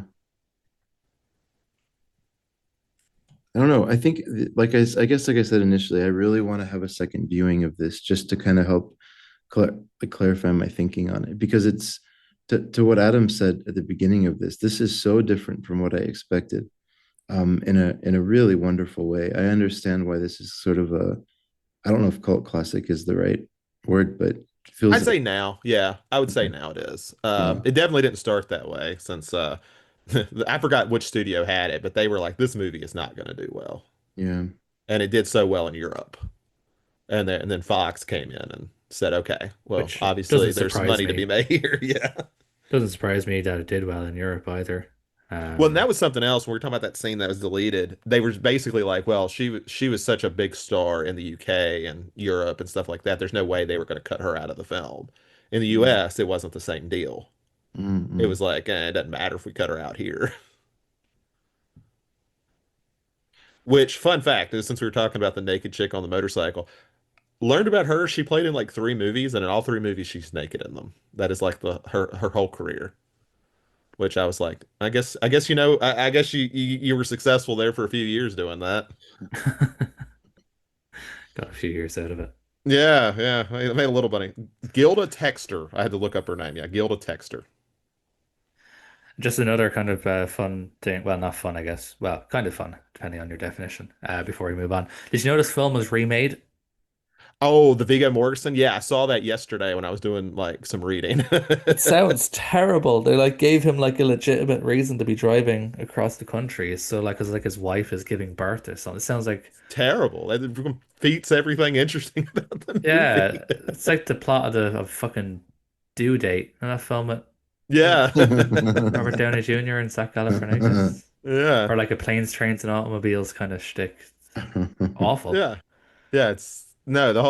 I don't know. I think I guess like I said initially, I really want to have a second viewing of this just to kind of help clarify my thinking on it because it's to what Adam said at the beginning of this. This is so different from what I expected. In a really wonderful way. I understand why this is sort of a I don't know if cult classic is the right word, but it feels I'd say like now, yeah, I would say okay, now it is. yeah, It definitely didn't start that way since I forgot which studio had it, but they were like, this movie is not going to do well, yeah. and it did so well in Europe, and then Fox came in and said, okay, well, Which obviously doesn't there's surprise money to be me. made here, yeah. Doesn't surprise me that it did well in Europe either. Well, and that was something else. When we were talking about that scene that was deleted, they were basically like, well, she was such a big star in the UK and Europe and stuff like that. There's no way they were going to cut her out of the film. In the Mm, US, it wasn't the same deal. It mm. was like, it doesn't matter if we cut her out here. Which, fun fact, is since we were talking about the naked chick on the motorcycle, learned about her. She played in like three movies, and in all three movies, she's naked in them. That is like her whole career. Which I was like, I guess I guess you were successful there for a few years doing that. Got a few years out of it. Yeah, yeah, I made a little money. Gilda Texter. I had to look up her name. Yeah, Gilda Texter. Just another kind of fun thing. Well, not fun, I guess. Well, kind of fun, depending on your definition. Before we move on, did you know this film was remade? Oh, the Viggo Mortensen. Yeah, I saw that yesterday when I was doing like some reading. It sounds terrible. They like gave him like a legitimate reason to be driving across the country. So like, cause like his wife is giving birth or something. It sounds like, Terrible. That defeats everything interesting about the yeah, movie. it's like the plot of the of fucking Due Date. And that film it. Yeah. Robert Downey Jr. and Zach Galifianakis, Yeah. or like a planes, trains, and automobiles kind of shtick. Awful. Yeah. Yeah, it's no, the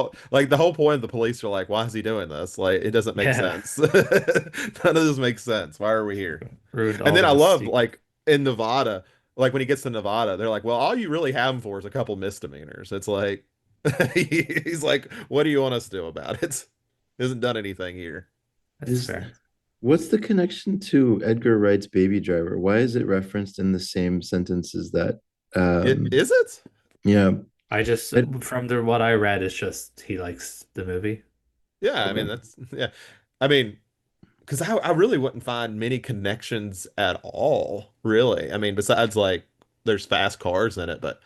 whole point of the police are like, why is he doing this? Like, it doesn't make Yeah, sense. None of this makes sense. Why are we here? ruined And all then the I love mystique. like in Nevada, like when he gets to Nevada, they're like, well, all you really have him for is a couple misdemeanors. It's like he's like, what do you want us to do about it? He hasn't done anything here. That's Is fair. what's the connection to Edgar Wright's Baby Driver? Why is it referenced in the same sentence as that? It Um, is it? yeah. I just Ed- from what I read, it's just he likes the movie. Yeah, I mean okay. that's yeah. I mean, because I really wouldn't find many connections at all, really. I mean, besides like there's fast cars in it, but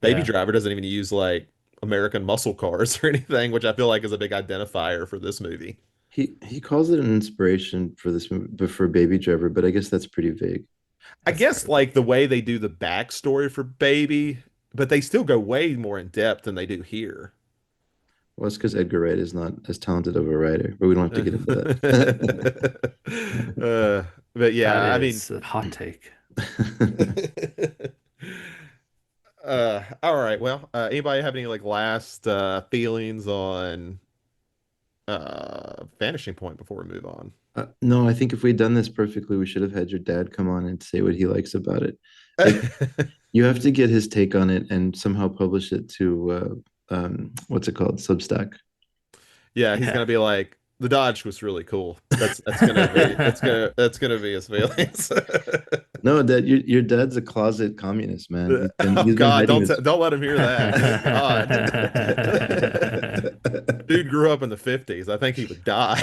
Baby Yeah. Driver doesn't even use like American muscle cars or anything, which I feel like is a big identifier for this movie. He calls it an inspiration for this movie, but for Baby Driver, but I guess that's pretty vague. I That's guess fair. like the way they do the backstory for Baby, but they still go way more in depth than they do here. Well, it's because Edgar Wright is not as talented of a writer, but we don't have to uh, get into that. but That yeah, I mean, is a hot take. all right. Well, anybody have any like last feelings on Vanishing Point before we move on? No, I think if we'd done this perfectly, we should have had your dad come on and say what he likes about it. Like you have to get his take on it and somehow publish it to what's it called? Substack. Yeah, he's Yeah. gonna be like, the Dodge was really cool. That's gonna be his feelings. No, Dad, your dad's a closet communist, man. Oh He's been God, hiding don't let him hear that. Good God. this. Dude grew up in the 50s. I think he would die.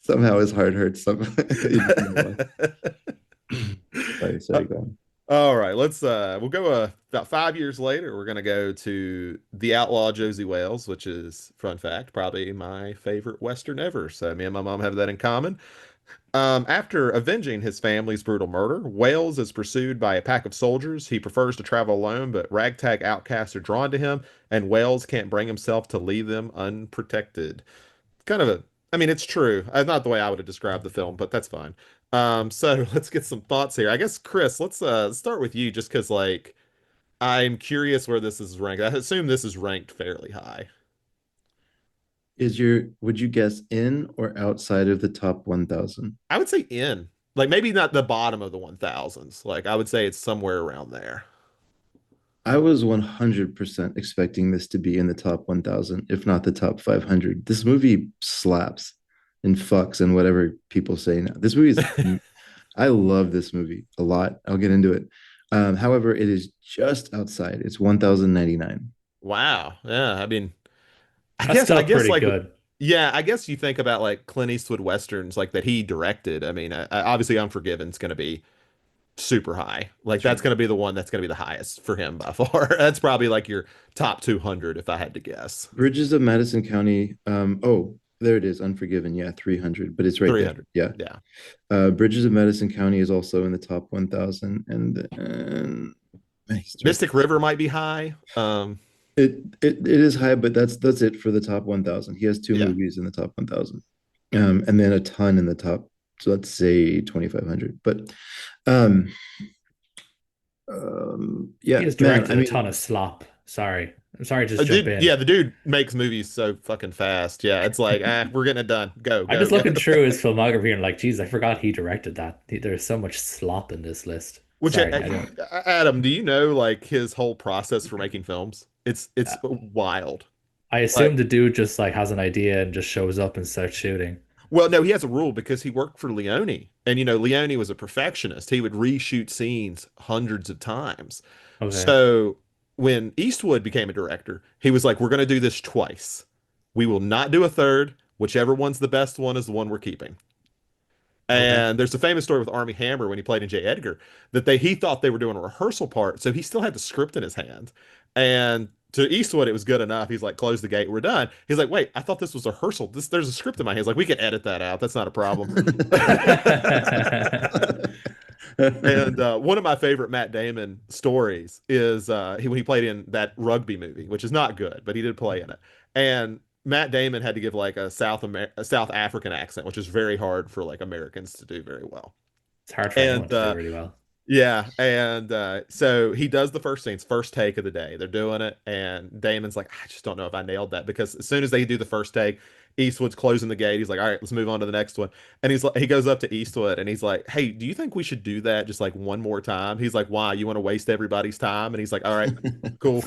Somehow his heart hurts. You just know why. Sorry, go on. All right, we'll go about 5 years later. We're gonna go to The Outlaw Josey Wales, which is, fun fact, probably my favorite Western ever. So me and my mom have that in common. After avenging his family's brutal murder, Wales is pursued by a pack of soldiers. He prefers to travel alone, but ragtag outcasts are drawn to him, and Wales can't bring himself to leave them unprotected. Kind of a, I mean, it's true. Not the way I would have described the film, but that's fine. So let's get some thoughts here. I guess, Chris, let's start with you, just because like I'm curious where this is ranked. I assume this is ranked fairly high. Would you guess in or outside of the top 1,000? I would say in, like maybe not the bottom of the 1000s. Like I would say it's somewhere around there. I was 100% expecting this to be in the top 1,000, if not the top 500. This movie slaps and fucks and whatever people say now. I love this movie a lot. I'll get into it. However, it is just outside. It's 1,099. Wow. Yeah. I mean, I That's guess I still guess pretty like good. yeah, I guess you think about like Clint Eastwood westerns like that he directed. I mean, obviously Unforgiven's going to be super high. Like Sure. that's going to be the one that's going to be the highest for him by far. That's probably like your top 200 if I had to guess. Bridges of Madison County. Oh, there it is. Unforgiven. Yeah, 300, but it's right there. 300. Yeah. Yeah. Bridges of Madison County is also in the top 1,000. And he's right. Mystic River might be high. It is high, but that's it for the top 1,000. He has two Yeah. movies in the top 1,000, and then a ton in the top. So let's say 2,500. But um, He yeah, has man. I directed a ton mean, of slop. Sorry. I'm sorry to just jump Dude, in. yeah, the dude makes movies so fucking fast. Yeah, it's like, we're getting it done. Go, I'm go, just go. looking through his filmography and like, geez, I forgot he directed that. There's so much slop in this list. Which Sorry, I don't. Adam, do you know like his whole process for making films? It's wild. I Like, assume the dude just like has an idea and just shows up and starts shooting. well, no, he has a rule because he worked for Leone, and Leone was a perfectionist. He would reshoot scenes hundreds of times. Okay. So when Eastwood became a director, he was like, "We're going to do this twice. We will not do a third. Whichever one's the best one is the one we're keeping." Okay. And there's a famous story with Armie Hammer when he played in J. Edgar that he thought they were doing a rehearsal part, so he still had the script in his hand. And to Eastwood, it was good enough. He's like, "Close the gate, we're done." He's like, "Wait, I thought this was a rehearsal. There's a script in my hands. Like, we can edit that out. That's not a problem." And one of my favorite Matt Damon stories is when he played in that rugby movie, which is not good, but he did play in it. And Matt Damon had to give like a South African accent, which is very hard for like Americans to do very well. It's hard for anyone And to do really well. yeah, and so he does the first scenes, first take of the day. They're doing it, and Damon's like, I just don't know if I nailed that because as soon as they do the first take, Eastwood's closing the gate. He's like, all right, let's move on to the next one. And he's like, he goes up to Eastwood and he's like, hey, do you think we should do that just like one more time? He's like, why? You want to waste everybody's time? And he's like, all right, cool.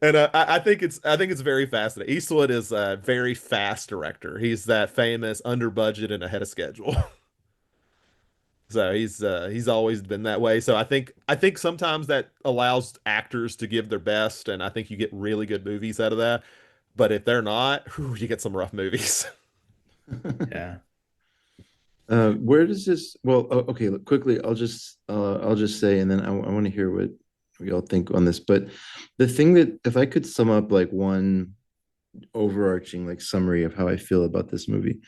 And I think it's very fascinating. Eastwood is a very fast director. He's that famous under budget and ahead of schedule. So he's always been that way. So I think sometimes that allows actors to give their best, and I think you get really good movies out of that. But if they're not, whew, you get some rough movies. Yeah. Where does this? Well, okay. Look, quickly, I'll just say, and then I want to hear what we all think on this. But the thing that, if I could sum up like one overarching like summary of how I feel about this movie,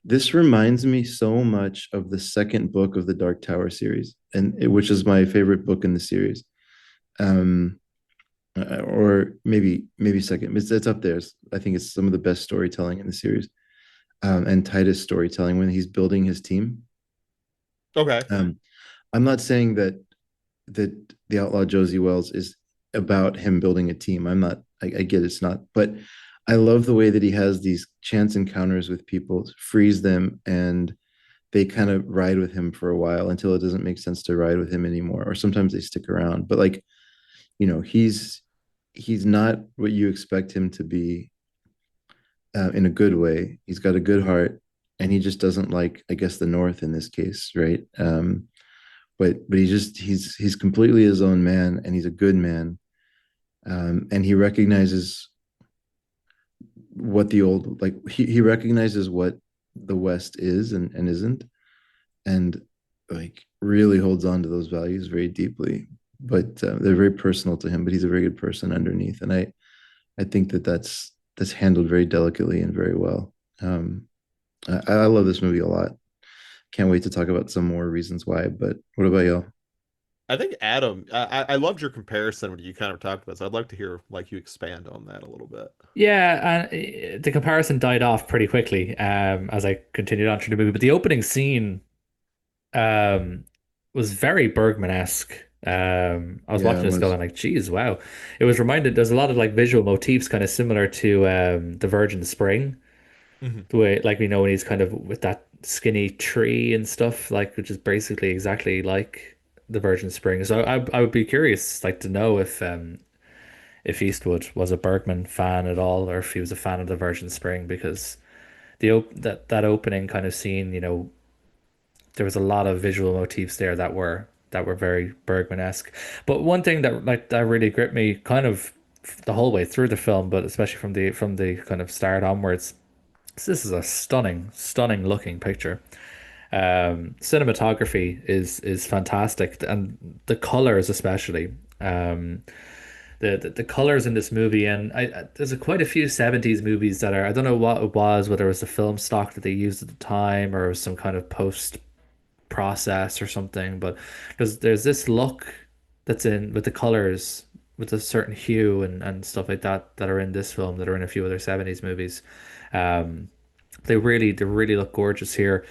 this reminds me so much of the second book of the Dark Tower series, which is my favorite book in the series. Um, or maybe second. It's up there. I think it's some of the best storytelling in the series, and Titus storytelling when he's building his team. Okay. Um, I'm not saying that the Outlaw Josey Wales is about him building a team. I'm not. I get it's not, but I love the way that he has these chance encounters with people, frees them, and they kind of ride with him for a while until it doesn't make sense to ride with him anymore. Or sometimes they stick around, but like he's not what you expect him to be, in a good way. He's got a good heart, and he just doesn't like, I guess, the North in this case, right? But he's completely his own man, and he's a good man, and he recognizes what the old like he recognizes what the West is and isn't, and like really holds on to those values very deeply. But they're very personal to him. But he's a very good person underneath, and I think that's handled very delicately and very well. I love this movie a lot. Can't wait to talk about some more reasons why. But what about y'all? I think Adam, I loved your comparison when you kind of talked about. So I'd like to hear like you expand on that a little bit. Yeah, and the comparison died off pretty quickly as I continued on through the movie. But the opening scene um, was very Bergman-esque. I was Yeah, watching it this was. going like, geez, wow. It was reminded, there's a lot of like visual motifs kind of similar to the Virgin Spring. Mhm. The way, like, we know when he's kind of with that skinny tree and stuff, like, which is basically exactly like the Virgin Spring. So I would be curious, like, to know if Eastwood was a Bergman fan at all, or if he was a fan of the Virgin Spring, because that opening kind of scene, there was a lot of visual motifs there that were very Bergman-esque. But one thing that really gripped me kind of the whole way through the film, but especially from the kind of start onwards, this is a stunning looking picture. Cinematography is fantastic, and the colors especially. The colors in this movie, and there's quite a few 70s movies that are, I don't know what it was, whether it was the film stock that they used at the time or some kind of post process or something, but there's this look that's in with the colors, with a certain hue and stuff like that that are in this film that are in a few other 70s movies. Um, they really look gorgeous here.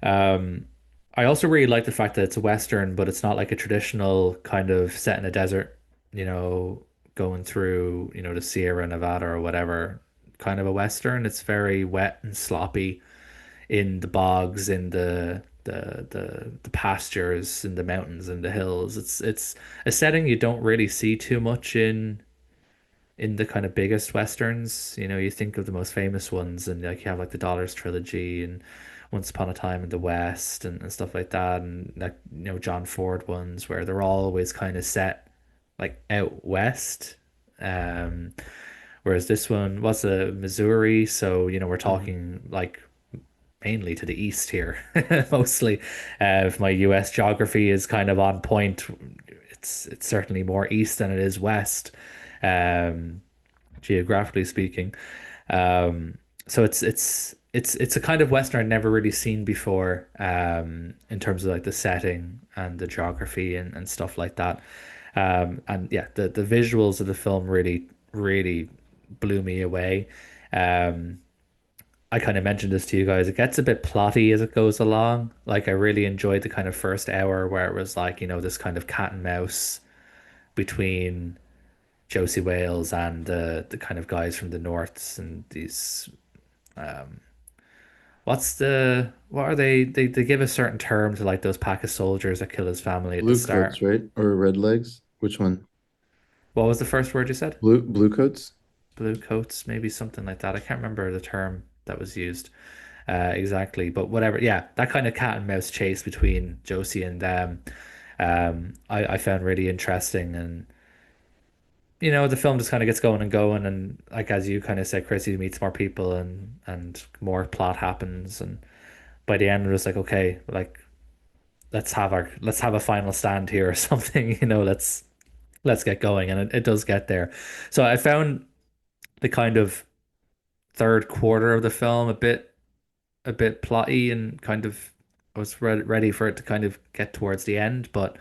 Um, I also really like the fact that it's a Western, but it's not like a traditional kind of set in a desert, you know, going through, the Sierra Nevada or whatever kind of a Western. It's very wet and sloppy in the bogs, in the pastures, in the mountains, in the hills. It's a setting you don't really see too much in the kind of biggest westerns. You think of the most famous ones, and like you have like the Dollars trilogy and Once Upon a Time in the West and stuff like that, and like John Ford ones where they're always kind of set like out west. Um, Whereas this one was a Missouri, so we're Mhm. talking like mainly to the east here, mostly. If my US geography is kind of on point, it's certainly more east than it is west, um, geographically speaking. Um, so it's a kind of western I'd never really seen before, in terms of like the setting and the geography and stuff like that. And yeah, the visuals of the film really blew me away. Um, I kind of mentioned this to you guys. It gets a bit plotty as it goes along. Like I really enjoyed the kind of first hour where it was like, this kind of cat and mouse between Josie Wales and the kind of guys from the norths and these what are they? They give a certain term to like those pack of soldiers that kill his family at the Blue start. coats, right? Or red legs? Which one? What was the first word you said? Blue coats? Blue coats, maybe something like that. I can't remember the term that was used exactly, but whatever. Yeah, that kind of cat and mouse chase between Josie and them, I found really interesting. And the film just kind of gets going and going, and like as you kind of said, Chris, he meets more people and more plot happens, and by the end, it was like, okay, like let's have a final stand here or something, let's get going, and it does get there. So I found the kind of third quarter of the film a bit plotty and kind of I was ready for it to kind of get towards the end, but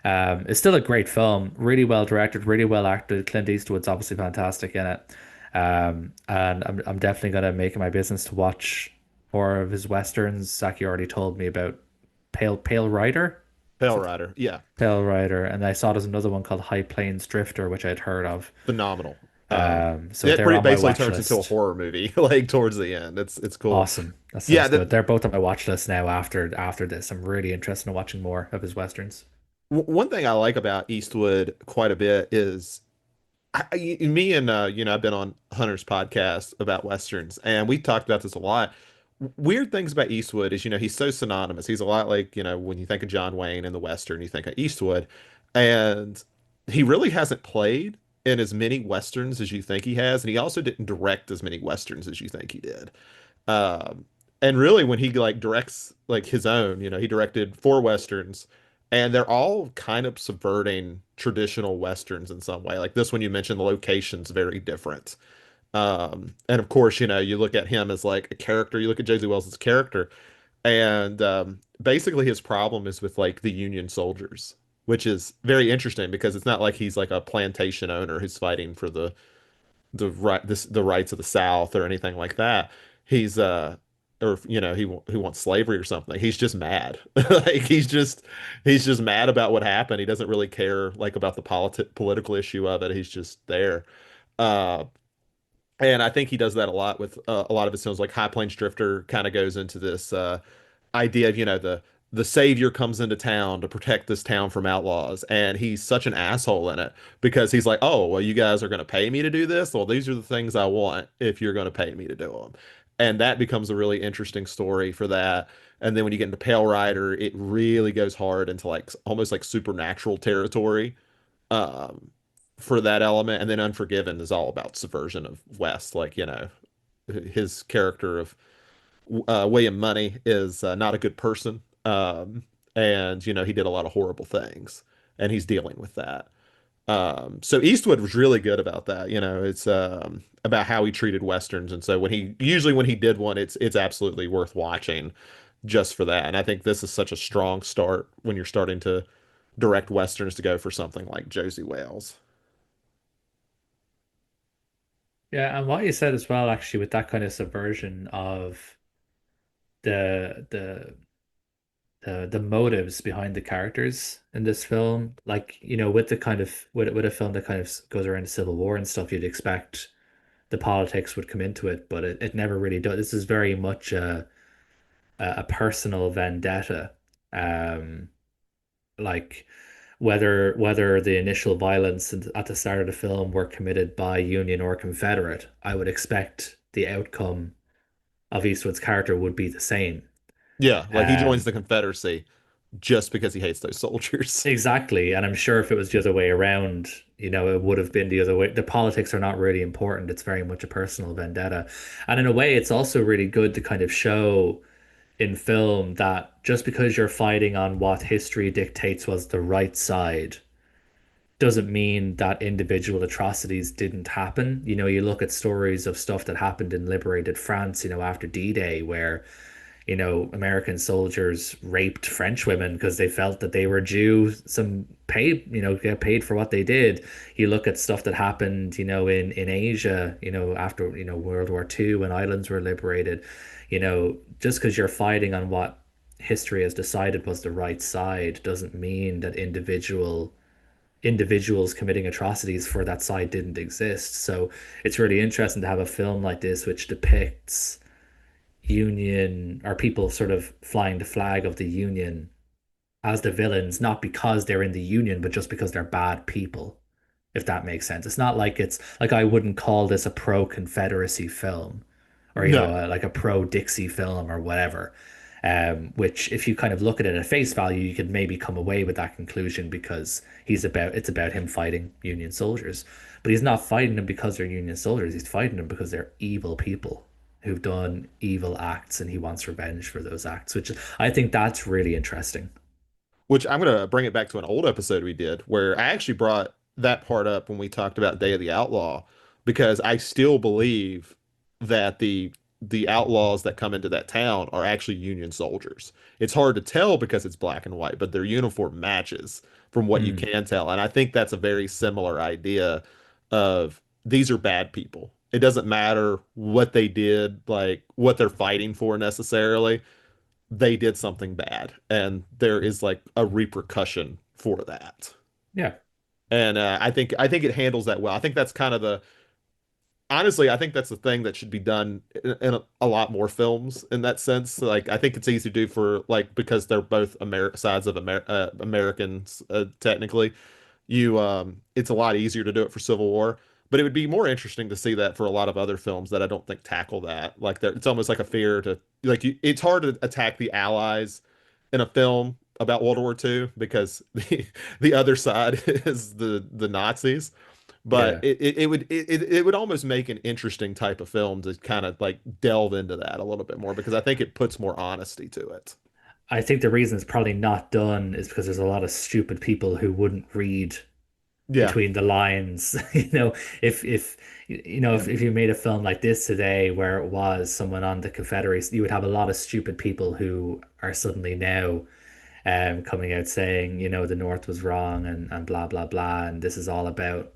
it's still a great film, really well directed, really well acted. Clint Eastwood's obviously fantastic in it, and I'm definitely gonna make it my business to watch more of his westerns. Saki already told me about Pale Rider. Is Pale it Rider, yeah, Pale Rider? And I saw there's another one called High Plains Drifter, which I'd heard of. phenomenal. So It they're pretty on my basically watch turns into a list. horror movie like towards the end. It's cool. Awesome. That Yeah, sounds good. They're both on my watch list now after this. I'm really interested in watching more of his westerns. one thing I like about Eastwood quite a bit is me and I've been on Hunter's podcast about westerns, and we talked about this a lot. Weird things about Eastwood is, he's so synonymous. He's a lot like, when you think of John Wayne in the Western, you think of Eastwood, and he really hasn't played in as many Westerns as you think he has, and he also didn't direct as many Westerns as you think he did. Um, and really, when he like directs like his own, he directed four westerns, and they're all kind of subverting traditional westerns in some way. Like this one, you mentioned the location's very different. And of course, you look at him as like a character. You look at Josey Wales' character, and basically his problem is with like the Union soldiers, which is very interesting because it's not like he's like a plantation owner who's fighting for the rights of the South or anything like that. He's or he wants slavery or something. He's just mad. Like he's just mad about what happened. He doesn't really care like about the political issue of it. He's just there. Uh and I think he does that a lot with a lot of his films. Like High Plains Drifter kind of goes into this idea of the savior comes into town to protect this town from outlaws, and he's such an asshole in it because he's like, oh well, you guys are going to pay me to do this, well these are the things I want if you're going to pay me to do them. And that becomes a really interesting story for that. And then when you get into Pale Rider, it really goes hard into like almost like supernatural territory um for that element. And then Unforgiven is all about subversion of West, like his character of William Money is not a good person. And he did a lot of horrible things, and he's dealing with that. So Eastwood was really good about that. It's about how he treated westerns, and so when he did one, it's absolutely worth watching just for that. And I think this is such a strong start when you're starting to direct westerns to go for something like Josey Wales. Yeah, and what you said as well, actually, with that kind of subversion of the the the motives behind the characters in this film, like with the kind of with a film that kind of goes around the Civil War and stuff, you'd expect the politics would come into it, but it never really does. This is very much a personal vendetta, um, like whether the initial violence at the start of the film were committed by Union or Confederate, I would expect the outcome of Eastwood's character would be the same. Yeah, like he joins Um, the Confederacy just because he hates those soldiers. exactly, and I'm sure if it was the other way around, it would have been the other way. The politics are not really important. It's very much a personal vendetta, and in a way, it's also really good to kind of show in film that just because you're fighting on what history dictates was the right side doesn't mean that individual atrocities didn't happen. You look at stories of stuff that happened in liberated France, after D-Day, where, American soldiers raped French women because they felt that they were due some pay, get paid for what they did. You look at stuff that happened, in Asia, after, World War II when islands were liberated, just because you're fighting on what history has decided was the right side doesn't mean that individuals committing atrocities for that side didn't exist. So it's really interesting to have a film like this which depicts Union or people sort of flying the flag of the Union as the villains, not because they're in the Union, but just because they're bad people, if that makes sense. It's not like it's like I wouldn't call this a pro-Confederacy film or, No. like a pro-Dixie film or whatever. Which, if you kind of look at it at face value, you could maybe come away with that conclusion because it's about him fighting Union soldiers. But he's not fighting them because they're Union soldiers. He's fighting them because they're evil people who've done evil acts and he wants revenge for those acts, which I think that's really interesting. Which I'm gonna bring it back to an old episode we did where I actually brought that part up when we talked about Day of the Outlaw, because I still believe that the outlaws that come into that town are actually Union soldiers. It's hard to tell because it's black and white, but their uniform matches from what you Mm, can tell. And I think that's a very similar idea of these are bad people. It doesn't matter what they did, like what they're fighting for necessarily, they did something bad and there is like a repercussion for that. yeah. And I think it handles that well. I think that's kind of the honestly, I think that's the thing that should be done in a lot more films in that sense. Like I think it's easy to do for like because they're both sides of Americans technically. It's a lot easier to do it for Civil War, but it would be more interesting to see that for a lot of other films that I don't think tackle that. Like it's almost like a fear to like it's hard to attack the Allies in a film about World War II because the other side is the Nazis. But Yeah. it would almost make an interesting type of film to kind of like delve into that a little bit more because I think it puts more honesty to it. I think the reason it's probably not done is because there's a lot of stupid people who wouldn't read Yeah. between the lines. Yeah. If you made a film like this today where it was someone on the Confederacy, you would have a lot of stupid people who are suddenly now coming out saying, the North was wrong and blah blah blah, and this is all about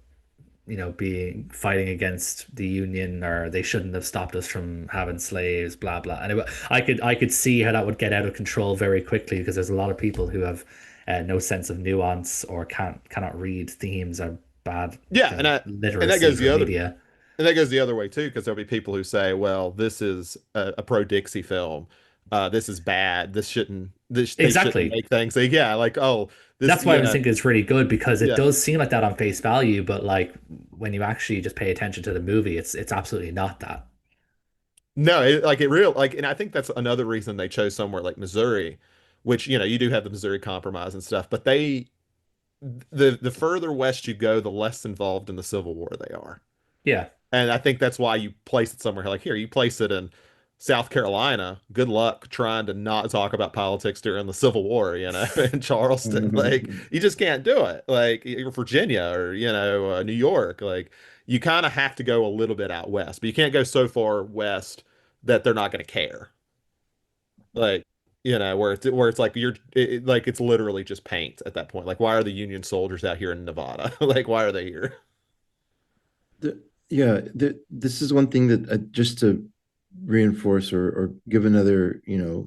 being fighting against the Union, or they shouldn't have stopped us from having slaves, blah blah. And I could see how that would get out of control very quickly because there's a lot of people who have no sense of nuance or cannot read themes or bad, Yeah, and that literacy goes for the other media. and that goes the other way too, because there'll be people who say, "Well, this is a pro Dixie film. This is bad. This shouldn't. They shouldn't Exactly. make things." So yeah, like oh, this That's why I yeah was thinking it's really good because it yeah. does seem like that on face value, but like when you actually just pay attention to the movie, it's absolutely not that. No, and I think that's another reason they chose somewhere like Missouri, which you do have the Missouri Compromise and stuff, but the further west you go, the less involved in the Civil War they are. Yeah. And I think that's why you place it somewhere like here. You place it in South Carolina. Good luck trying to not talk about politics during the Civil War, in Charleston. Like Mhm. you just can't do it. Like Virginia or New York. Like you kind of have to go a little bit out west, but you can't go so far west that they're not going to care. Like where it's like like it's literally just paint at that point. Like why are the Union soldiers out here in Nevada? Like why are they here? Yeah, this is one thing that just to reinforce or give another,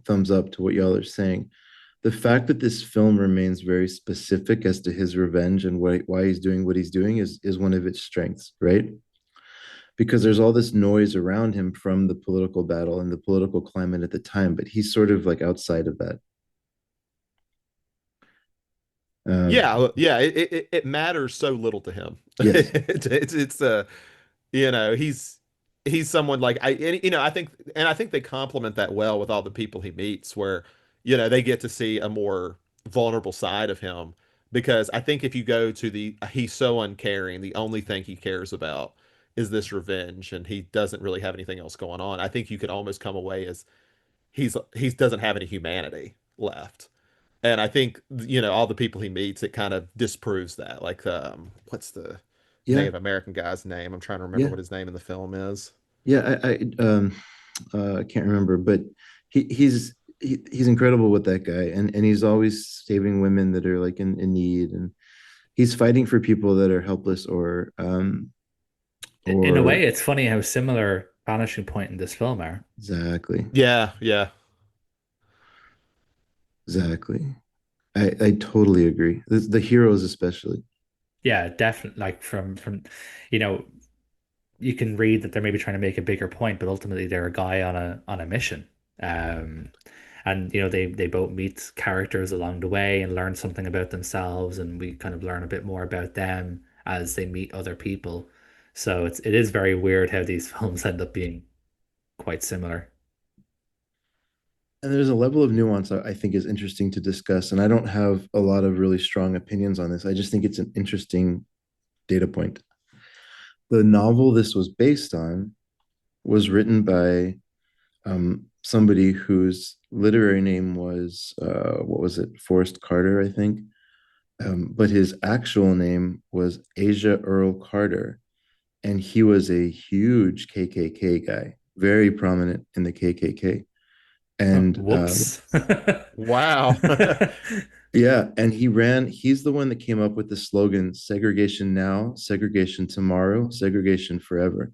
thumbs up to what y'all are saying. The fact that this film remains very specific as to his revenge and why he's doing what he's doing is one of its strengths, right? Because there's all this noise around him from the political battle and the political climate at the time, but he's sort of like outside of that. Yeah, Um, yeah, it matters so little to him. yes. It's he's someone like I think they complement that well with all the people he meets where they get to see a more vulnerable side of him because I think if you go to the he's so uncaring, the only thing he cares about is this revenge and he doesn't really have anything else going on. I think you could almost come away as he doesn't have any humanity left. And I think, all the people he meets, it kind of disproves that. Like, what's the Yeah. Native American guy's name? I'm trying to remember Yeah. what his name in the film is. Yeah. I can't remember, but he's incredible with that guy, and he's always saving women that are like in need, and he's fighting for people that are helpless In a or way, it's funny how similar Vanishing Point and this film are. exactly, Yeah, yeah. exactly. I totally agree. The heroes especially. Yeah, definitely. Like you know, you can read that they're maybe trying to make a bigger point, but ultimately they're a guy on a mission. Um, and they both meet characters along the way and learn something about themselves, and we kind of learn a bit more about them as they meet other people. So it is very weird how these films end up being quite similar. And there's a level of nuance I think is interesting to discuss. And I don't have a lot of really strong opinions on this. I just think it's an interesting data point. The novel this was based on was written by somebody whose literary name was, what was it, Forrest Carter, I think. But his actual name was Asia Earl Carter. And he was a huge KKK guy, very prominent in the KKK. Oh, And whoops. Wow. yeah, and he's the one that came up with the slogan segregation now, segregation tomorrow, segregation forever,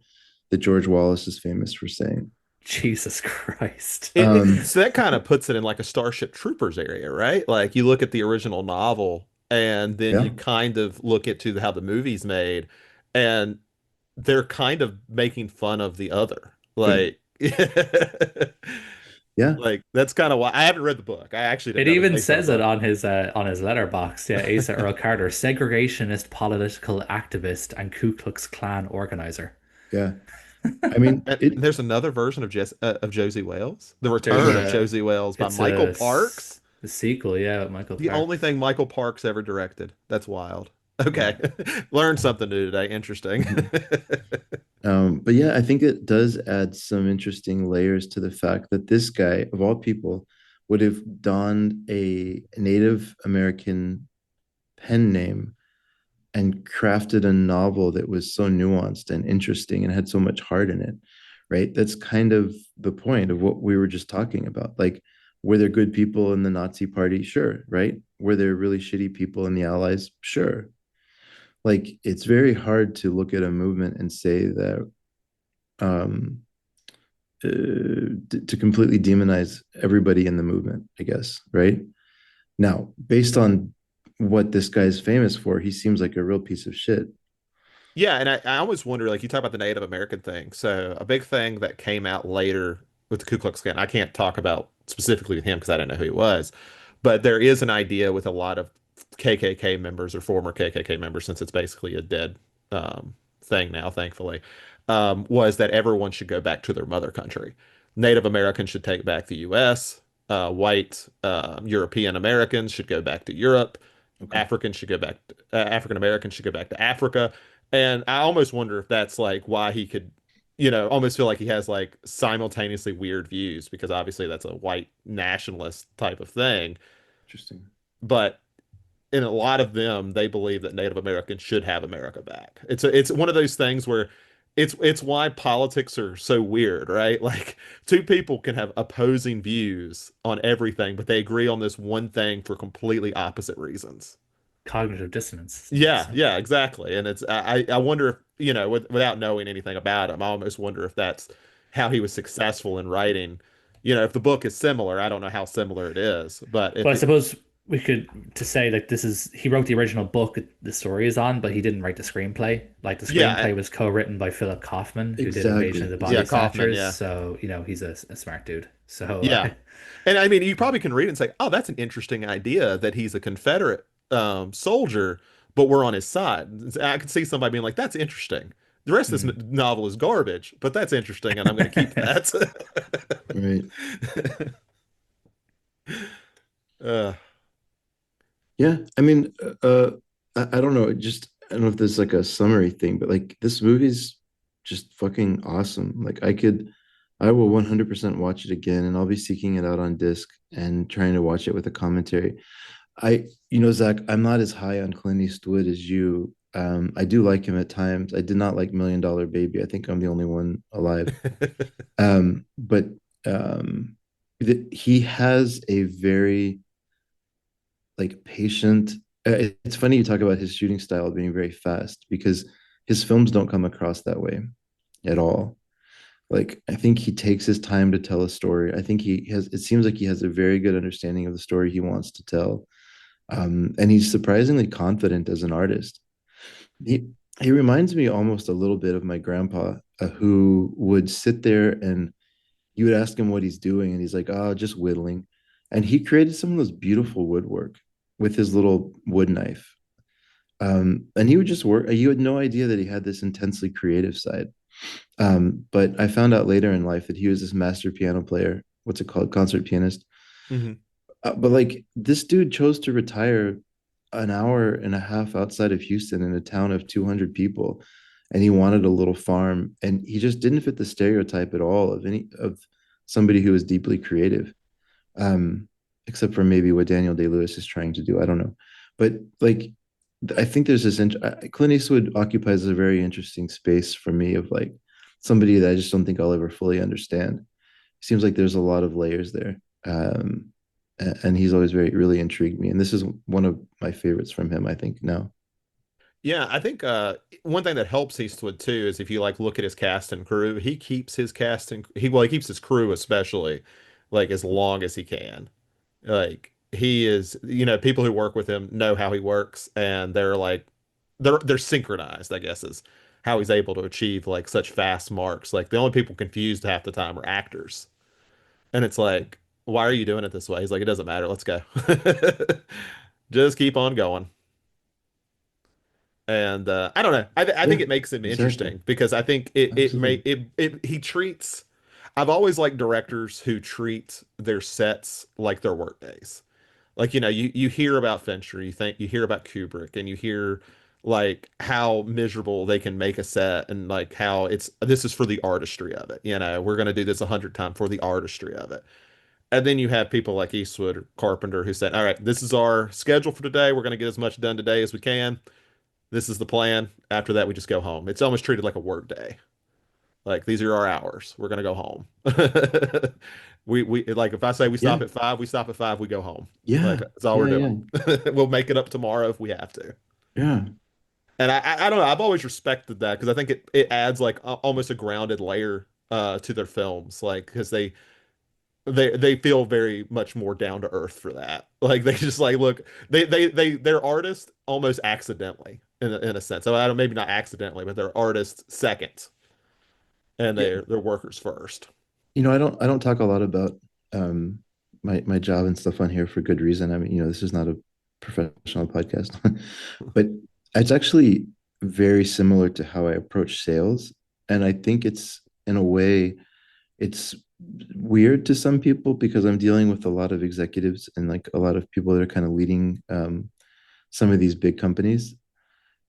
that George Wallace is famous for saying. Jesus Christ. Um, So that kind of puts it in like a Starship Troopers area, right? Like you look at the original novel and then yeah, you kind of look at to how the movie's made and they're kind of making fun of the other. yeah, Like yeah, like that's kind of why I haven't read the book. I actually didn't It know it was even based on a says it book. on his letterbox. Yeah, Asa Earl Carter, segregationist political activist and Ku Klux Klan organizer. yeah. I mean, And it, there's another version of Josie Wales, The There's Return of a Josie Wales by it's Michael Parks. the sequel, yeah, with Michael The only Parks. thing Michael Parks ever directed. That's wild. Yeah. Okay. Learned something new today. Interesting. but yeah, I think it does add some interesting layers to the fact that this guy, of all people, would have donned a Native American pen name and crafted a novel that was so nuanced and interesting and had so much heart in it, right? That's kind of the point of what we were just talking about. Like, were there good people in the Nazi party? Sure, right? Were there really shitty people in the Allies? Sure. Like, it's very hard to look at a movement and say that um, to completely demonize everybody in the movement, I guess, right? Now, based on what this guy's famous for, he seems like a real piece of shit. Yeah, and I always wonder, like you talk about the Native American thing. So a big thing that came out later with the Ku Klux Klan, I can't talk about specifically with him because I didn't know who he was, but there is an idea with a lot of KKK members or former KKK members, since it's basically a dead thing now, thankfully, was that everyone should go back to their mother country. Native Americans should take back the U.S. White European Americans should go back to Europe. Okay. African Americans should go back to Africa. And I almost wonder if that's like why he could, almost feel like he has like simultaneously weird views because obviously that's a white nationalist type of thing. Interesting. But in a lot of them, they believe that Native Americans should have America back. It's one of those things where it's why politics are so weird, right? Like two people can have opposing views on everything, but they agree on this one thing for completely opposite reasons. Cognitive dissonance. Yeah, yeah, exactly. And I wonder if, without knowing anything about him, I almost wonder if that's how he was successful in writing. If the book is similar, I don't know how similar it is, but Well, if I it, suppose we could to say like this is he wrote the original book the story is on, but he didn't write the screenplay. Like the yeah, screenplay was co-written by Philip Kaufman, who did Invasion of Exactly. the Body yeah, Exactly. Kaufman, Snatchers. yeah. So, he's a smart dude. So, Yeah. And I mean, you probably can read it and say, "Oh, that's an interesting idea that he's a Confederate soldier, but we're on his side." I could see somebody being like, "That's interesting." The rest of this hmm. novel is garbage, but that's interesting, and I'm going to keep that. Right. uh, Yeah. I mean, I don't know. I don't know if there's like a summary thing, but like this movie's just fucking awesome. Like I will 100% watch it again, and I'll be seeking it out on disc and trying to watch it with a commentary. Zach, I'm not as high on Clint Eastwood as you. I do like him at times. I did not like Million Dollar Baby. I think I'm the only one alive. But um, he has a very like patient. It's funny you talk about his shooting style being very fast because his films don't come across that way at all. Like I think he takes his time to tell a story. I think he has. It seems like he has a very good understanding of the story he wants to tell, and he's surprisingly confident as an artist. He he reminds me almost a little bit of my grandpa, who would sit there and you would ask him what he's doing, and he's like, "Oh, just whittling," and he created some of those beautiful woodwork with his little wood knife. And he would just work. You had no idea that he had this intensely creative side. But I found out later in life that he was this master piano player. What's it called? Concert pianist. Hmm. But like this dude chose to retire an hour and a half outside of Houston in a town of 200 people, and he wanted a little farm, and he just didn't fit the stereotype at all of any of somebody who was deeply creative. Um, except for maybe what Daniel Day-Lewis is trying to do. I don't know, but like I think there's this. Clint Eastwood occupies a very interesting space for me of like somebody that I just don't think I'll ever fully understand. Seems like there's a lot of layers there. And he's always very really intrigued me. And this is one of my favorites from him, I think now. Yeah, I think one thing that helps Eastwood too is if you like look at his cast and crew, he keeps his cast and he keeps his crew especially like as long as he can. Like he is, people who work with him know how he works and they're like they're synchronized, I guess is how he's able to achieve like such fast marks. Like the only people confused half the time are actors. And it's like, why are you doing it this way? He's like, it doesn't matter. Let's go. Just keep on going. And I don't know. I think Yeah, it makes him exactly. interesting because I think it may Absolutely. he treats. I've always liked directors who treat their sets like their work days. Like, you hear about Fincher, you hear about Kubrick, and you hear like how miserable they can make a set and like how this is for the artistry of it. We're gonna do this 100 times for the artistry of it. And then you have people like Eastwood or Carpenter who said, all right, this is our schedule for today. We're gonna get as much done today as we can. This is the plan. After that, we just go home. It's almost treated like a work day. Like these are our hours. We're gonna go home. We like if I say we Yeah. stop at 5, we stop at 5, we go home. Like Yeah. that's all we're Yeah. doing. Yeah. We'll make it up tomorrow if we have to. Yeah. And I don't know. I've always respected that because I think it adds like almost a grounded layer to their films, like because they feel very much more down to earth for that. Like they just like look they're artists almost accidentally in a sense. So I don't maybe not accidentally, but they're artists second and Yeah. they're workers first. I don't talk a lot about um my job and stuff on here for good reason. I mean, this is not a professional podcast, but it's actually very similar to how I approach sales. And I think it's in a way it's weird to some people because I'm dealing with a lot of executives and like a lot of people that are kind of leading some of these big companies.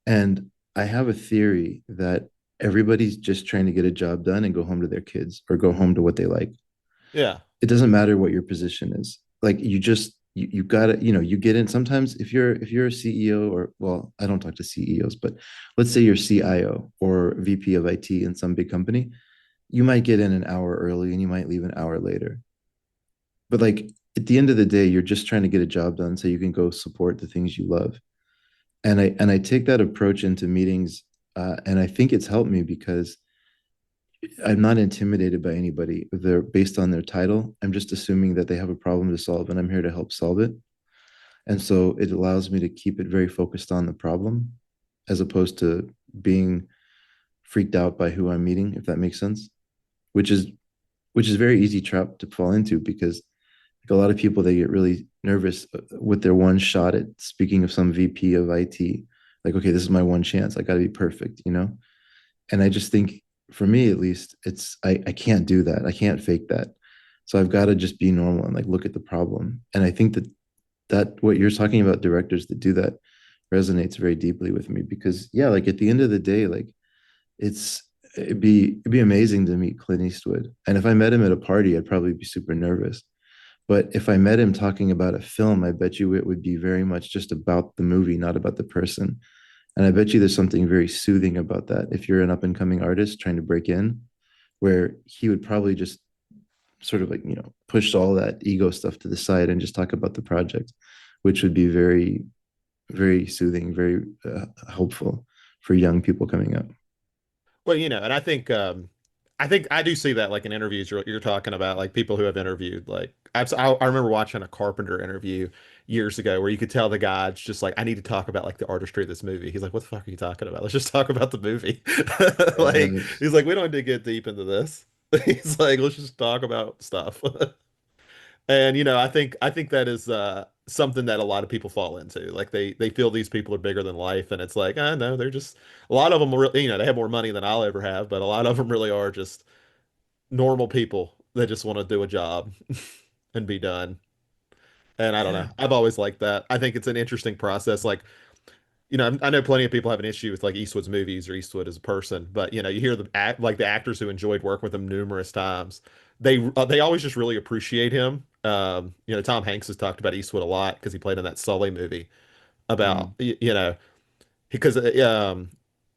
And I have a theory that everybody's just trying to get a job done and go home to their kids or go home to what they like. Yeah. It doesn't matter what your position is. Like you gotta, you get in sometimes if you're a CEO or well, I don't talk to CEOs, but let's say you're CIO or VP of IT in some big company, you might get in an hour early and you might leave an hour later. But like at the end of the day, you're just trying to get a job done so you can go support the things you love. And I take that approach into meetings, and I think it's helped me because I'm not intimidated by anybody. If they're based on their title, I'm just assuming that they have a problem to solve, and I'm here to help solve it. And so it allows me to keep it very focused on the problem, as opposed to being freaked out by who I'm meeting, if that makes sense. Which is which is a very easy trap to fall into because like a lot of people they get really nervous with their one shot at speaking of some VP of IT. Like, okay, this is my one chance. I got to be perfect. And I just think for me at least, I can't do that. I can't fake that. So I've got to just be normal and like look at the problem. And I think that what you're talking about directors that do that resonates very deeply with me because yeah, like at the end of the day, like it's it'd be amazing to meet Clint Eastwood. And if I met him at a party, I'd probably be super nervous. But if I met him talking about a film, I bet you it would be very much just about the movie, not about the person. And I bet you there's something very soothing about that. If you're an up and coming artist trying to break in, where he would probably just sort of like, push all that ego stuff to the side and just talk about the project, which would be very, very soothing, very helpful for young people coming up. Well, and I think I do see that like in interviews you're talking about like people who have interviewed like I remember watching a Carpenter interview years ago where you could tell the guy's just like I need to talk about like the artistry of this movie. He's like, what the fuck are you talking about? Let's just talk about the movie. Like Yes. he's like, we don't need to get deep into this. He's like, let's just talk about stuff. And I think that is something that a lot of people fall into. Like they feel these people are bigger than life, and it's like, no, they're just a lot of them are really, they have more money than I'll ever have, but a lot of them really are just normal people that just want to do a job and be done. And I don't know. Yeah. I've always liked that. I think it's an interesting process. Like, I know plenty of people have an issue with like Eastwood's movies or Eastwood as a person, but you hear the actors who enjoyed working with him numerous times. They always just really appreciate him. Tom Hanks has talked about Eastwood a lot because he played in that Sully movie about Mm. because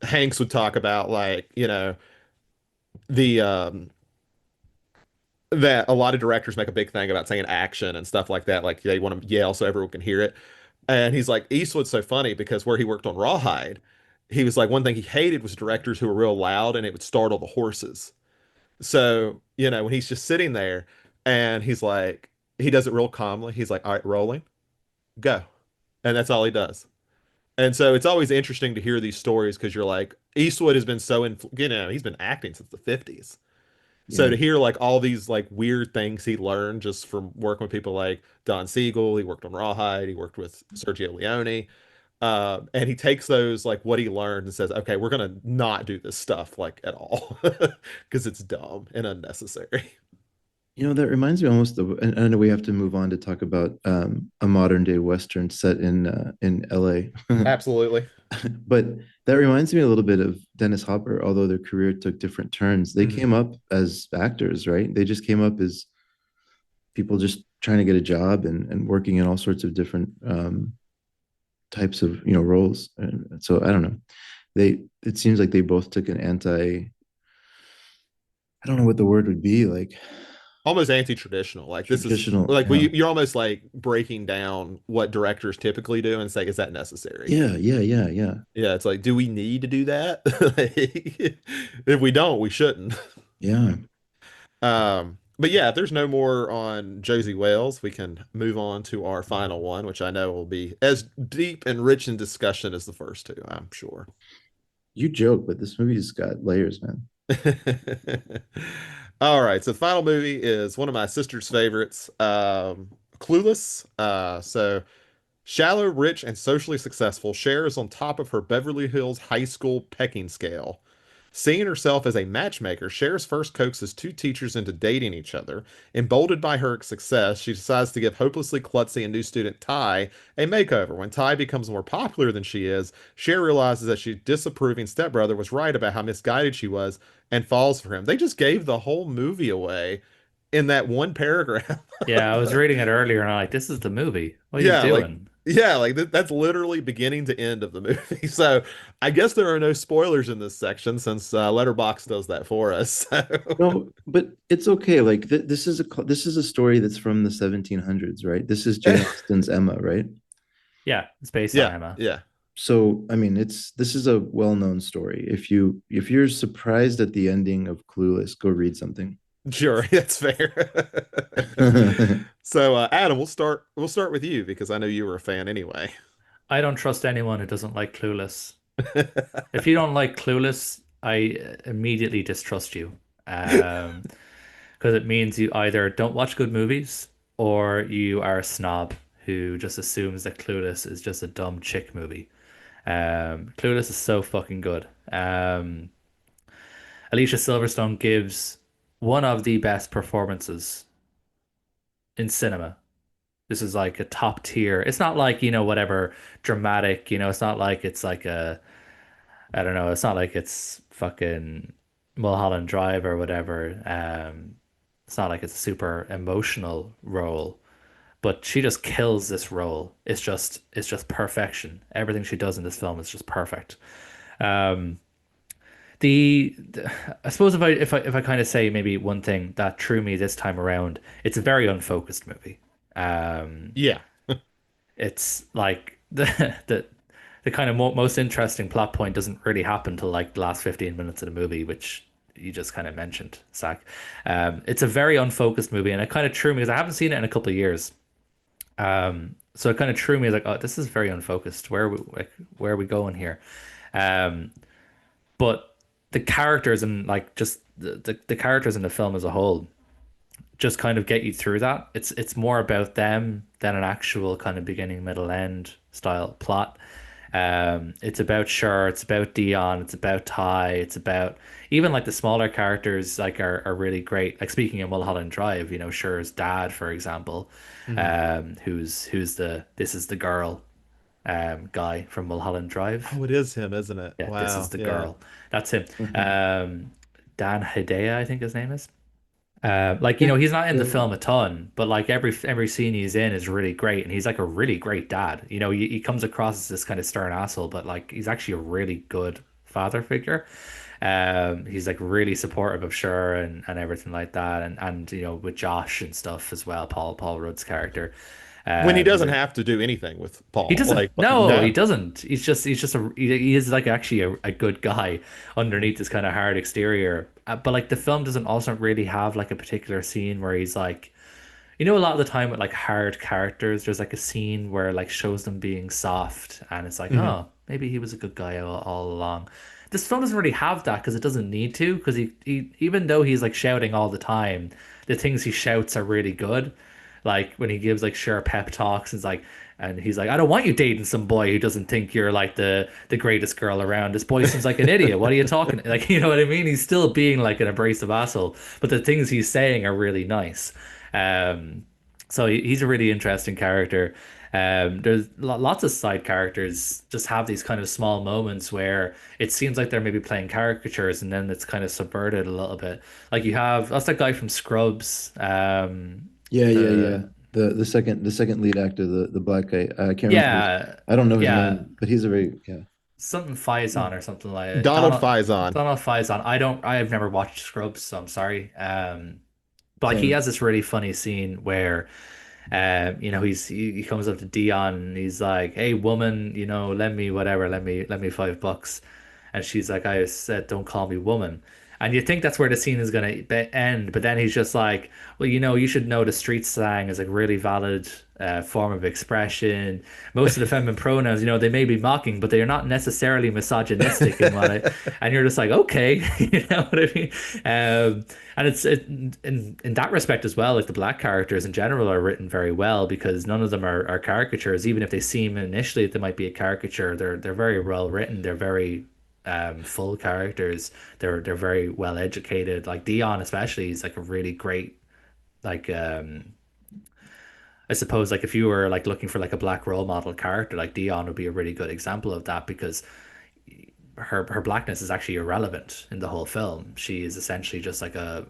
Hanks would talk about like the that a lot of directors make a big thing about saying action and stuff like that. Like they want to yell so everyone can hear it. And he's like, Eastwood's so funny because where he worked on Rawhide, he was like, one thing he hated was directors who were real loud and it would startle the horses. So, when he's just sitting there and he's like, he does it real calmly. He's like, all right, rolling, go. And that's all he does. And so it's always interesting to hear these stories because you're like, Eastwood has been he's been acting since the 50s. So Yeah. to hear like all these like weird things he learned just from working with people like Don Siegel, he worked on Rawhide, he worked with Sergio Leone, and he takes those like what he learned and says, okay, we're gonna not do this stuff like at all because it's dumb and unnecessary. That reminds me almost of, and I know we have to move on to talk about a modern day Western set in LA. Absolutely. But that reminds me a little bit of Dennis Hopper, although their career took different turns. They Mhm. came up as actors, right? They just came up as people just trying to get a job and working in all sorts of different types of roles. And so I don't know. It seems like they both took an anti. I don't know what the word would be, like Almost anti-traditional. Like this is traditional. like Yeah. you're almost like breaking down what directors typically do and say, is that necessary? Yeah. Yeah. Yeah. Yeah. Yeah, it's like, do we need to do that? Like, if we don't, we shouldn't. Yeah. But yeah, if there's no more on Josie Wales, we can move on to our final one, which I know will be as deep and rich in discussion as the first two, I'm sure. You joke, but this movie's got layers, man. All right, so the final movie is one of my sister's favorites, Clueless. So shallow, rich, and socially successful, Cher is on top of her Beverly Hills high school pecking scale. Seeing herself as a matchmaker, Cher's first coaxes two teachers into dating each other. Emboldened by her success, she decides to give hopelessly klutzy and new student Ty a makeover. When Ty becomes more popular than she is, Cher realizes that she's disapproving stepbrother was right about how misguided she was and falls for him. They just gave the whole movie away in that one paragraph. Yeah, I was reading it earlier and I'm like, this is the movie. What are you Yeah, like doing? that's literally beginning to end of the movie. So I guess there are no spoilers in this section since Letterboxd does that for us. So. No, but it's okay. Like this is a story that's from the 1700s, right? This is Jane Austen's Emma, right? Yeah, it's based on Yeah, Emma. yeah, So, I mean, this is a well-known story. If you're surprised at the ending of Clueless, go read something. sure, that's fair. So Adam, we'll start with you because I know you were a fan anyway. I don't trust anyone who doesn't like Clueless. If you don't like Clueless, I immediately distrust you. Um, because it means you either don't watch good movies or you are a snob who just assumes that Clueless is just a dumb chick movie. Clueless is so fucking good. Alicia Silverstone gives one of the best performances in cinema. This is like a top tier. It's not like, whatever dramatic, it's not like it's like I don't know, it's not like it's fucking Mulholland Drive or whatever. It's not like it's a super emotional role, but she just kills this role. It's just perfection. Everything she does in this film is just perfect. Um, I suppose if I kind of say maybe one thing that threw me this time around, it's a very unfocused movie. Um, Yeah. it's like the kind of most interesting plot point doesn't really happen till like the last 15 minutes of the movie, which you just kind of mentioned, Zach. It's a very unfocused movie, and it kind of threw me because I haven't seen it in a couple of years. So it kind of threw me like, oh, this is very unfocused. Where are we going here? Um, but the characters and like just the characters in the film as a whole just kind of get you through that. It's more about them than an actual kind of beginning, middle, end style plot. It's about Cher, it's about Dion, it's about Ty, it's about even like the smaller characters like are really great. Like speaking of Mulholland Drive, Cher's dad, for example, Mhm. who's the this is the girl guy from Mulholland Drive. Oh, it is him, isn't it? Yeah, this is Wow. the Yeah. girl. That's him. Mhm. Dan Hedaya, I think his name is. Like Yeah, he's not in the yeah. film a ton, but like every scene he's in is really great, and he's like a really great dad. He comes across as this kind of stern asshole, but like he's actually a really good father figure. He's like really supportive of Cher and everything like that, and with Josh and stuff as well. Paul Rudd's character. When he He's doesn't a have to do anything with he Paul. doesn't. Like No, he no. doesn't. He's just he is like actually a good guy underneath this kind of hard exterior. But like the film doesn't also really have like a particular scene where he's like, a lot of the time with like hard characters, there's like a scene where like shows them being soft, and it's like, Mhm. oh, maybe he was a good guy all along. This film doesn't really have that because it doesn't need to, because he even though he's like shouting all the time, the things he shouts are really good. Like when he gives like Cher pep talks, and he's like, I don't want you dating some boy who doesn't think you're like the greatest girl around. This boy seems like an idiot. What are you talking? Like, you know what I mean? He's still being like an abrasive asshole, but the things he's saying are really nice. Um, so he's a really interesting character. There's lots of side characters just have these kind of small moments where it seems like they're maybe playing caricatures, and then it's kind of subverted a little bit. Like that's that guy from Scrubs. Yeah, yeah, The yeah. The second lead actor, the black guy. I can't remember Yeah, I don't know his yeah, name, but he's a very yeah. something Faison or something like it. Donald Donald Faison. Donald Faison. I've never watched Scrubs, so I'm sorry. But like he Same. has this really funny scene where he comes up to Dion and he's like, "Hey, woman, lend me whatever, lend me $5." And she's like, "I said, don't call me woman." And you think that's where the scene is gonna end, but then he's just like, "Well, you should know the street slang is a really valid form of expression. Most of the feminine pronouns, they may be mocking, but they are not necessarily misogynistic in what I." And you're just like, "Okay," you know what I mean? And in that respect as well, like the black characters in general are written very well because none of them are caricatures. Even if they seem initially they might be a caricature, they're very well written. They're very full characters. They're very well educated. Like Dion especially is like a really great like I suppose like if you were like looking for like a black role model character, like Dion would be a really good example of that because her blackness is actually irrelevant in the whole film. She is essentially just like a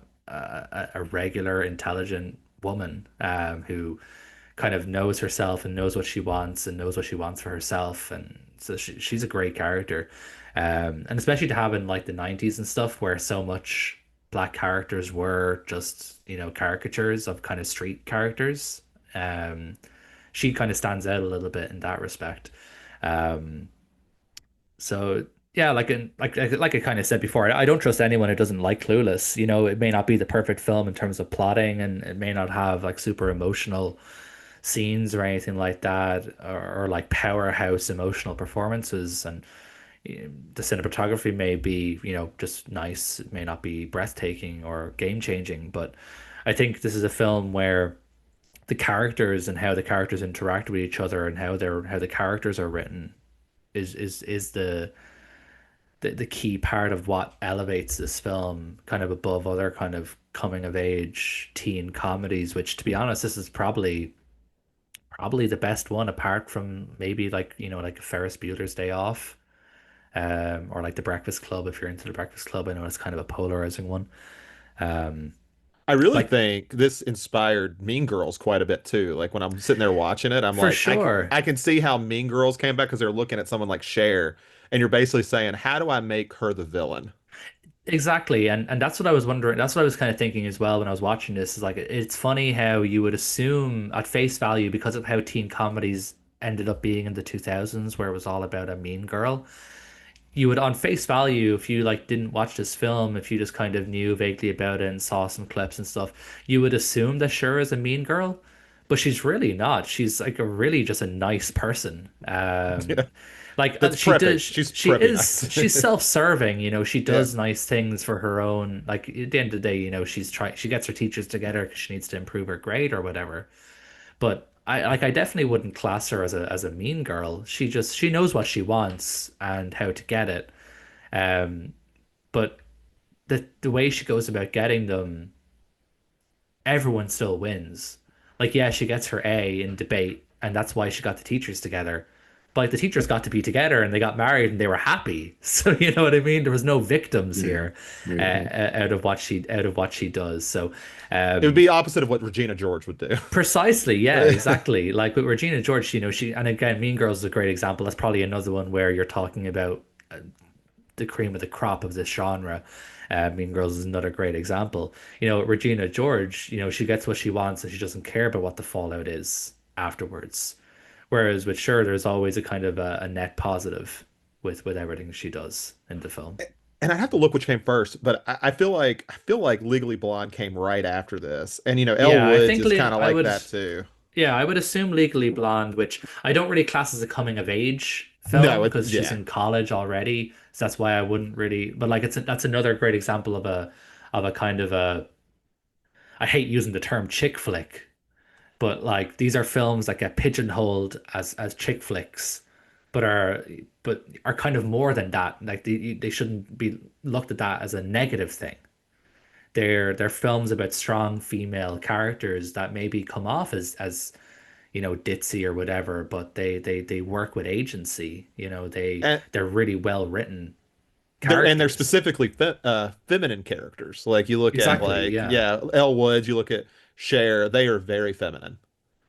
regular, intelligent woman who kind of knows herself and knows what she wants and knows what she wants for herself. And so she's a great character. And especially to have in like the 90s and stuff where so much black characters were just, caricatures of kind of street characters. Um, she kind of stands out a little bit in that respect. Um, so yeah, like I kind of said before, I don't trust anyone who doesn't like Clueless. It may not be the perfect film in terms of plotting, and it may not have like super emotional scenes or anything like that, or like powerhouse emotional performances. And the cinematography may be, just nice. It may not be breathtaking or game changing, but I think this is a film where the characters and how the characters interact with each other and how the characters are written is the key part of what elevates this film kind of above other kind of coming of age teen comedies, which to be honest, this is probably the best one apart from maybe like, like Ferris Bueller's Day Off, or like The Breakfast Club if you're into The Breakfast Club. I know it's kind of a polarizing one. Um, I really like think this inspired Mean Girls quite a bit too. Like when I'm sitting there watching it, I'm for like, sure. I can see how Mean Girls came back because they're looking at someone like Cher, and you're basically saying, how do I make her the villain? exactly. And that's what I was wondering. That's what I was kind of thinking as well when I was watching this. Is like it's funny how you would assume at face value because of how teen comedies ended up being in the 2000s, where it was all about a mean girl. You would on face value, if you like didn't watch this film, if you just kind of knew vaguely about it and saw some clips and stuff, you would assume that Shura is a mean girl, but she's really not. She's like a really just a nice person. Yeah. Like That's she preppy. does, She's she preppy is, nice. she's self-serving, she Yeah. does nice things for her own. Like at the end of the day, she gets her teachers together because she needs to improve her grade or whatever. But I definitely wouldn't class her as a mean girl. She knows what she wants and how to get it. Um, but the way she goes about getting them, everyone still wins. Like, yeah, she gets her A in debate, and that's why she got the teachers together. But like, the teachers got to be together and they got married and they were happy. So you know what I mean? There was no victims Yeah, here very good. out of what she does. So It would um, be opposite of what Regina George would do. precisely, yeah, exactly. Like with Regina George, she and again, Mean Girls is a great example. That's probably another one where you're talking about the cream of the crop of this genre. Mean Girls is another great example. Regina George, she gets what she wants and she doesn't care about what the fallout is afterwards. Whereas with Cher, there's always a kind of a net positive with everything she does in the film. And I have to look which came first, but I feel like Legally Blonde came right after this, and Elle Yeah, I Woods think is kind of I like would. that too. Yeah, I would assume Legally Blonde, which I don't really class as a coming of age No, film because she's yeah, in college already. So that's why I wouldn't really. But like, that's another great example of a kind of a. I hate using the term chick flick, but like these are films that get pigeonholed as chick flicks, but are kind of more than that. Like they shouldn't be looked at that as a negative thing. They're films about strong female characters that maybe come off as ditzy or whatever, but they work with agency. and They're really well written they're characters. specifically feminine characters. Like you look at Exactly. like Yeah. yeah, Elle Woods, you look at Cher, they are very feminine,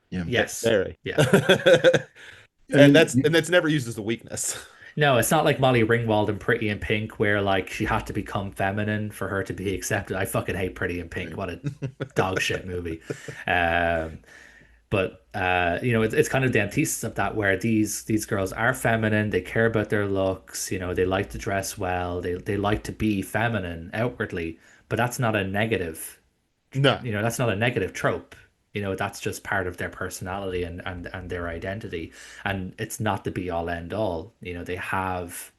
Yeah. Yes. very, Yeah. I and mean, that's never used as a weakness. No, it's not like Molly Ringwald in Pretty in Pink, where like she had to become feminine for her to be accepted. I fucking hate Pretty in Pink. What a dog shit movie. Um, but it's kind of the antithesis of that, where these girls are feminine. They care about their looks. They like to dress well. They like to be feminine outwardly, but that's not a negative. No, That's not a negative trope. That's just part of their personality and their identity, and it's not the be all end all. They have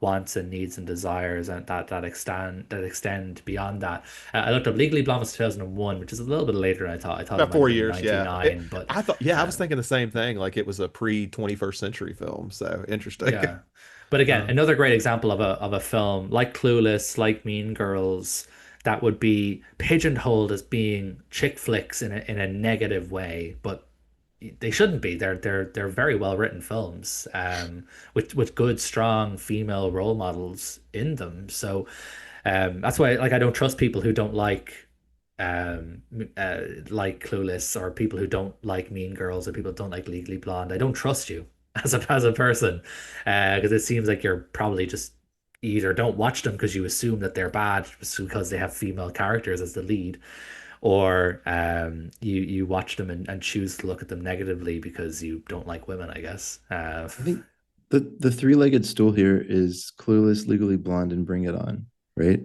wants and needs and desires and that extend beyond that. I looked up Legally Blonde was 2001, which is a little bit later than I thought. I thought it about might have four been years. Yeah, 99, but I thought yeah, I was um, thinking the same thing. Like it was a pre 21st century film. So interesting. yeah. But again, Um, another great example of a film like Clueless, like Mean Girls, that would be pigeonholed as being chick flicks in a negative way, but they shouldn't be. They're very well written films, with good, strong female role models in them. So that's why like I don't trust people who don't like Clueless, or people who don't like Mean Girls, or people who don't like Legally Blonde. I don't trust you as a person, because it seems like you're probably just you either don't watch them because you assume that they're bad just because they have female characters as the lead, or you watch them and choose to look at them negatively because you don't like women, I guess. I think the three-legged stool here is Clueless, Legally Blonde, and Bring It On, right?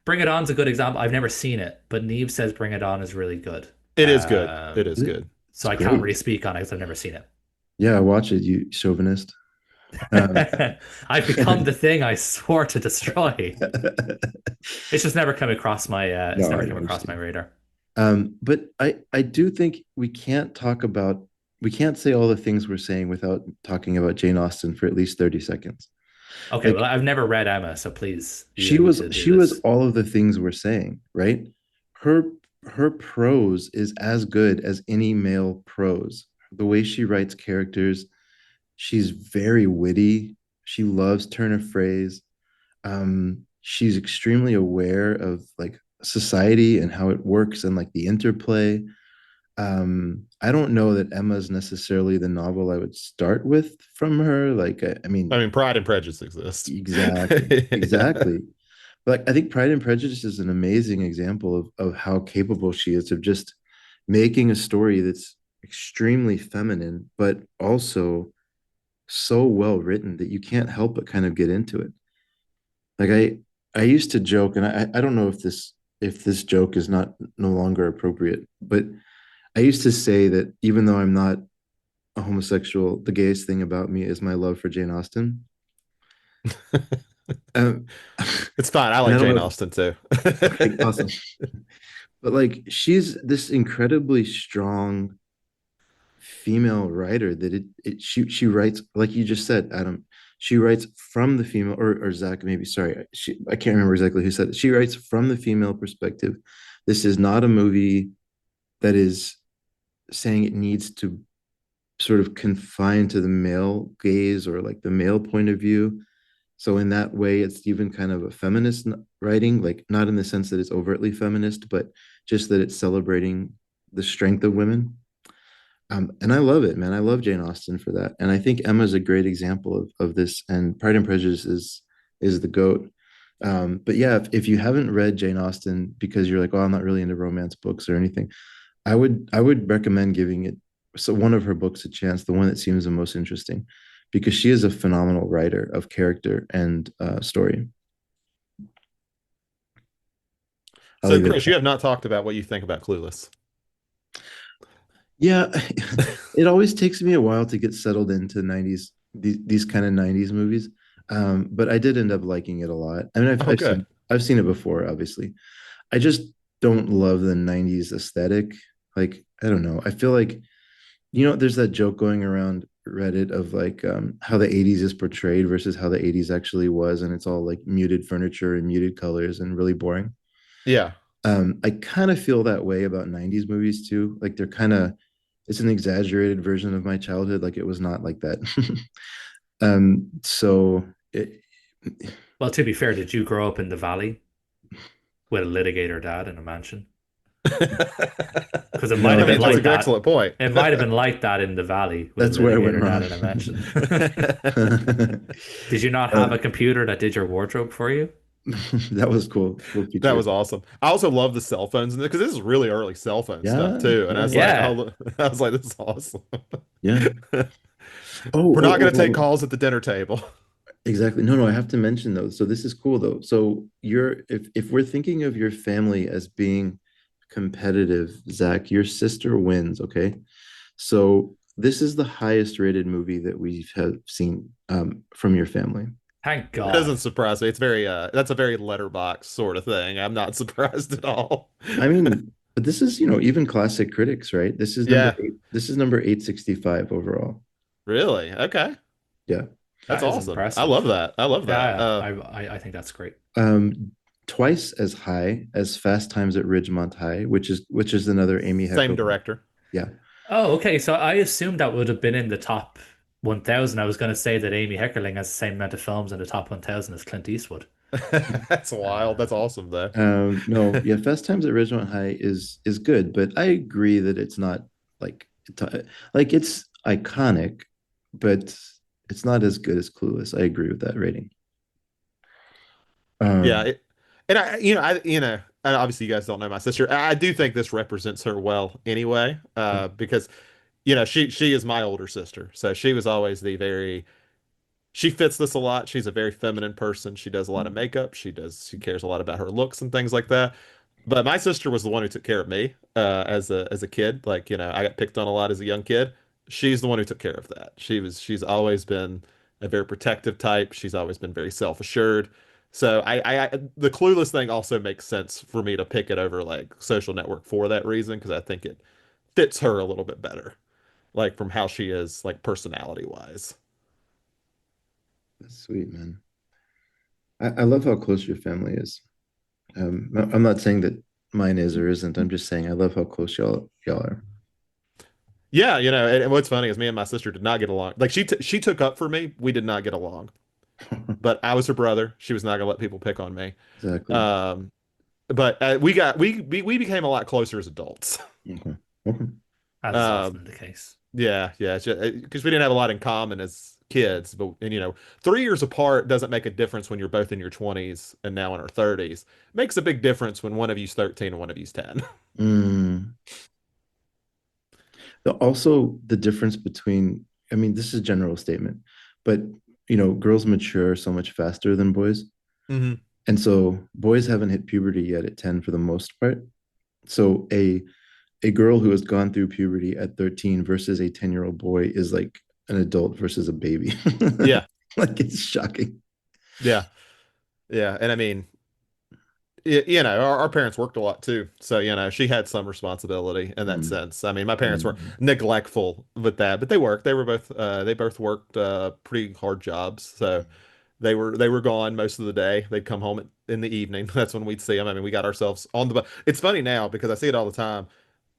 Bring It On's a good example. I've never seen it, but Neve says Bring It On is really good. it is good. It Um, is good. It's so I can't really great. speak on it because I've never seen it. Yeah, watch it, you chauvinist. Um, I've become the thing I swore to destroy. It's just never come across it's no, I never come across my understand. radar. But I do think we can't say all the things we're saying without talking about Jane Austen for at least 30 seconds. Okay, well, Like I've never read Emma, so please, you need to do she was this. all of the things we're saying, right? Her her prose is as good as any male prose. The way she writes characters, she's very witty. She loves turn of phrase. She's extremely aware of like society and how it works and like the interplay. I don't know that Emma's necessarily the novel I would start with from her. Like, I I mean, mean, Pride and Prejudice exists. exactly, Yeah. exactly. But I think Pride and Prejudice is an amazing example of how capable she is of just making a story that's extremely feminine, but also so well written that you can't help but kind of get into it. Like I used to joke, and I don't know if this joke is not no longer appropriate, but I used to say that even though I'm not a homosexual, the gayest thing about me is my love for Jane Austen. Um, It's fine. I and like I don't Jane know. Austen too. Okay, awesome. But like she's this incredibly strong female writer that she writes like you just said, Adam. She writes from the female or Zach maybe sorry I can't remember exactly who said it. She writes from the female perspective. This is not a movie that is saying it needs to sort of confine to the male gaze or like the male point of view. So in that way, it's even kind of a feminist writing, like not in the sense that it's overtly feminist, but just that it's celebrating the strength of women. And I love it, man. I love Jane Austen for that. And I think Emma's a great example of this. And Pride and Prejudice is the goat. But yeah, if you haven't read Jane Austen because you're like, oh, I'm not really into romance books or anything, I would recommend giving it so one of her books a chance, the one that seems the most interesting, because she is a phenomenal writer of character and story. I'll So, leave it at Chris, you that. have not talked about what you think about Clueless. Yeah, it always takes me a while to get settled into 90s these kind of 90s movies. But I did end up liking it a lot. I mean, Oh, good. I've seen it before, obviously. I just don't love the 90s aesthetic. Like, I don't know. I feel like, there's that joke going around Reddit of like how the 80s is portrayed versus how the 80s actually was, and it's all like muted furniture and muted colors and really boring. Yeah. I kind of feel that way about 90s movies too. Like they're kind of it's an exaggerated version of my childhood. Like it was not like that. So it, Well, to be fair, did you grow up in the valley with a litigator dad in a mansion? Because it might no, have been That's that's a like good, where that. excellent point. It might have been like that in the valley with a that's where I went litigator dad wrong. in a mansion. Did you not have uh, a computer that did your wardrobe for you? that was cool. Cool That feature. was awesome. I also love the cell phones in because this is really early cell phone stuff Yeah, too. And I yeah, was yeah, like, Yeah. oh, I was like, this is awesome. yeah. We're not going to take Oh. calls at the dinner table. Exactly. No, no, I have to mention though. So this is cool though. So you're if we're thinking of your family as being competitive, Zach, your sister wins, okay? So this is the highest rated movie that we have seen from your family. Thank It God. doesn't surprise me. It's very that's a very letterbox sort of thing. I'm not surprised at all. I mean, but this is, even classic critics, right? This is number Yeah, eight. This is number 865 overall. really. Okay. Yeah. That's That is awesome. I love impressive. that. I love that. Yeah, I think that's great. Twice as high as Fast Times at Ridgemont High, which is another Amy Same Heckler. director. Yeah. Oh, okay. So I assumed that would have been in the top 1,000. I was going to say that Amy Heckerling has the same amount of films in the top 1,000 as Clint Eastwood. That's wild. That's awesome though. No, yeah, Fast Times at Ridgemont High is good, but I agree that it's not like like it's iconic, but it's not as good as Clueless. I agree with that rating. Yeah, Um, and and obviously you guys don't know my sister. I do think this represents her well anyway, because she is my older sister, so she was always the very she fits this a lot. She's a very feminine person. She does a lot of makeup. She cares a lot about her looks and things like that. But my sister was the one who took care of me as a kid. Like, I got picked on a lot as a young kid. She's the one who took care of that. She's always been a very protective type. She's always been very self-assured. So the Clueless thing also makes sense for me to pick it over like Social Network for that reason, because I think it fits her a little bit better, like from how she is like personality wise. that's sweet, man. I love how close your family is. I'm not saying that mine is or isn't. I'm just saying I love how close y'all are. Yeah, and what's funny is me and my sister did not get along. Like she took up for me. We did not get along. But I was her brother. She was not gonna let people pick on me. Exactly. Um, but we became a lot closer as adults. Okay. Okay. As is Um, often the case. yeah, yeah, because we didn't have a lot in common as kids, but and 3 years apart doesn't make a difference when you're both in your 20s and now in our 30s. Makes a big difference when one of you's 13 and one of you's 10. Mm. Also, the difference between, I mean, this is a general statement, but girls mature so much faster than boys. Hmm. And so boys haven't hit puberty yet at 10 for the most part. So a girl who has gone through puberty at 13 versus a 10-year-old boy is like an adult versus a baby. Yeah, Like it's shocking. yeah, yeah. And I mean, our parents worked a lot too. So, she had some responsibility in that Mm. sense. I mean, my parents were Mm. neglectful with that, but they worked. They both worked pretty hard jobs. So they were gone most of the day. They'd come home in the evening. That's when we'd see them. I mean, we got ourselves on the bus. It's funny now because I see it all the time.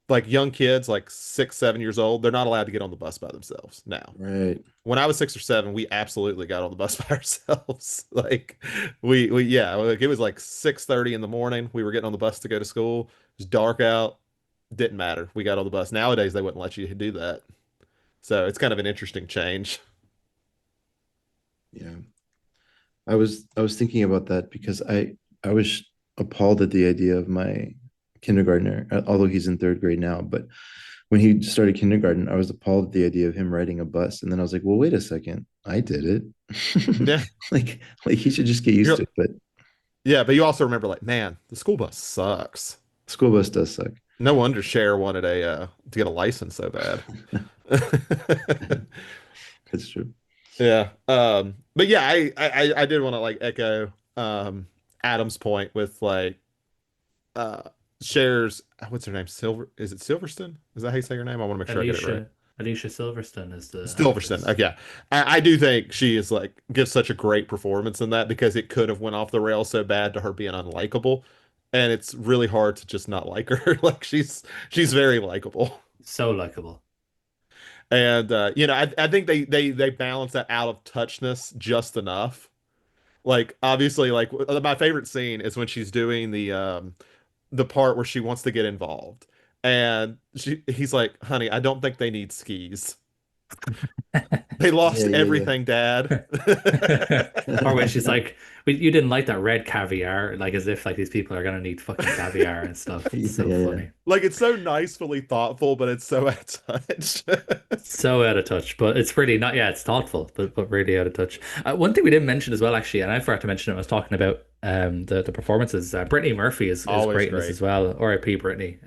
Like young kids, like 6, 7 years old, they're not allowed to get on the bus by themselves now. Right. When I was 6 or 7, we absolutely got on the bus by ourselves. Like we yeah, like it was like 6:30 in the morning. We were getting on the bus to go to school. It was dark out. Didn't matter. We got on the bus. Nowadays they wouldn't let you do that. So it's kind of an interesting change. Yeah. I was thinking about that because I was appalled at the idea of my kindergartner, although he's in third grade now. But when he started kindergarten, I was appalled at the idea of him riding a bus. And then I was like, well, wait a second, I did it. Yeah. like he should just get used to You're, it. But yeah, but you also remember like, man, the school bus sucks. school bus does suck. No wonder Cher wanted to get a license so bad. That's true. Yeah. But yeah, I did want to like echo Adam's point with like uh Cher's what's her name? Is it Silverstone? Is that how you say her name? I want to make sure I get it right. Alicia Silverstone is the Silverstone. actress. Okay. Yeah. I do think she is like gives such a great performance in that because it could have went off the rails so bad to her being unlikable. And it's really hard to just not like her. Like she's very likable. So likable. And I think they balance that out of touchness just enough. Like obviously, like my favorite scene is when she's doing the part where she wants to get involved, and he's like, "Honey, I don't think they need skis. They Yeah, lost yeah, everything, Dad." Or when she's like, You didn't like that red caviar," like as if like these people are gonna need fucking caviar and stuff. It's yeah, so yeah, yeah. funny. Like it's so nicefully thoughtful, but it's so out of touch. So out of touch, but it's pretty not. Yeah, it's thoughtful, but really out of touch. One thing we didn't mention as well, actually, and I forgot to mention it. I was talking about the performances. Brittany Murphy is Always great in this great. as well. R.I.P. Brittany.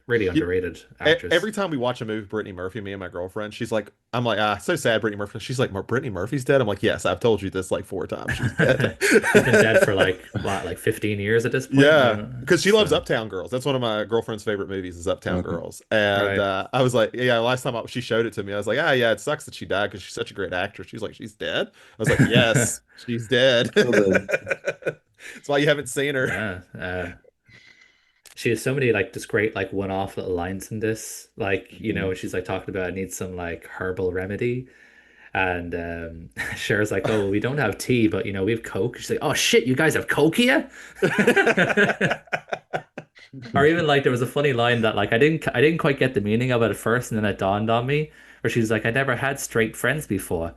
Really underrated actress. Every time we watch a movie with Brittany Murphy, me and my girlfriend, she's like, I'm like, so sad Brittany Murphy. She's like, Brittany Murphy's dead. I'm like, yes, I've told you this like 4 times. She's dead. She's been dead for like what, like 15 years at this point. I Yeah, don't know. because she loves So, Uptown Girls. That's one of my girlfriend's favorite movies is Uptown Okay. Girls. And right. I was like, yeah, last time she showed it to me, I was like, ah, yeah, it sucks that she died because she's such a great actress. She's like, she's dead. I was like, yes, she's dead. Still dead. That's why you haven't seen her. Yeah. She has so many like just great like one-off little lines in this. Like, Mhm. she's like talking about I need some like herbal remedy. And Cher's like, oh, well, we don't have tea, but we have Coke. She's like, oh shit, you guys have Coke here? Or even like there was a funny line that like I didn't quite get the meaning of it at first, and then it dawned on me, where she's like, I never had straight friends before.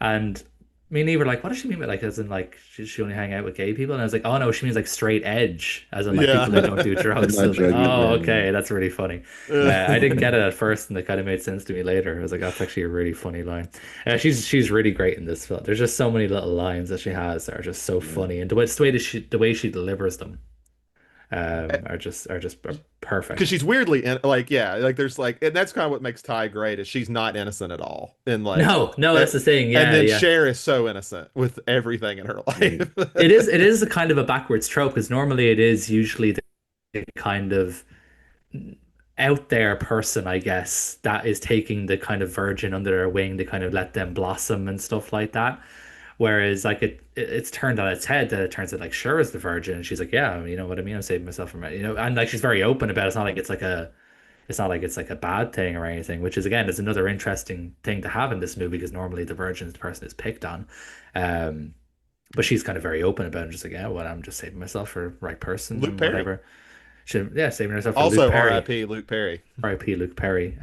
And me and Eve were like, what does she mean by like as in like she only hang out with gay people? And I was like, oh no, she means like straight edge, as in like people who Yeah. don't do drugs. So I Not was like, druggy. oh, Yeah, yeah. okay, that's really funny. I didn't get it at first, and it kind of made sense to me later. I was like, that's actually a really funny line. She's really great in this film. There's just so many little lines that she has that are just so Yeah. funny, and the way she delivers them are Because perfect. she's weirdly in like yeah like there's like and that's kind of what makes Ty great is she's not innocent at all and like No, no, and, that's the thing. and Yeah, then yeah. Cher is so innocent with everything in her Right. life. It is a kind of a backwards trope because normally it is usually the kind of out there person, I guess, that is taking the kind of virgin under their wing to kind of let them blossom and stuff like that. Whereas like it's turned on its head that it turns out like Cher is the virgin and she's like, yeah, you know what I mean? I'm saving myself from it, and like she's very open about it. It's not like it's a bad thing or anything, which is again is another interesting thing to have in this movie because normally the virgin is the person is picked on. Um, but she's kind of very open about it, just like, yeah, well, I'm just saving myself for the right person Luke and Perry. whatever. She, yeah, saving herself for Luke Also Perry. R.I.P. Luke Perry. R.I.P. Luke Perry.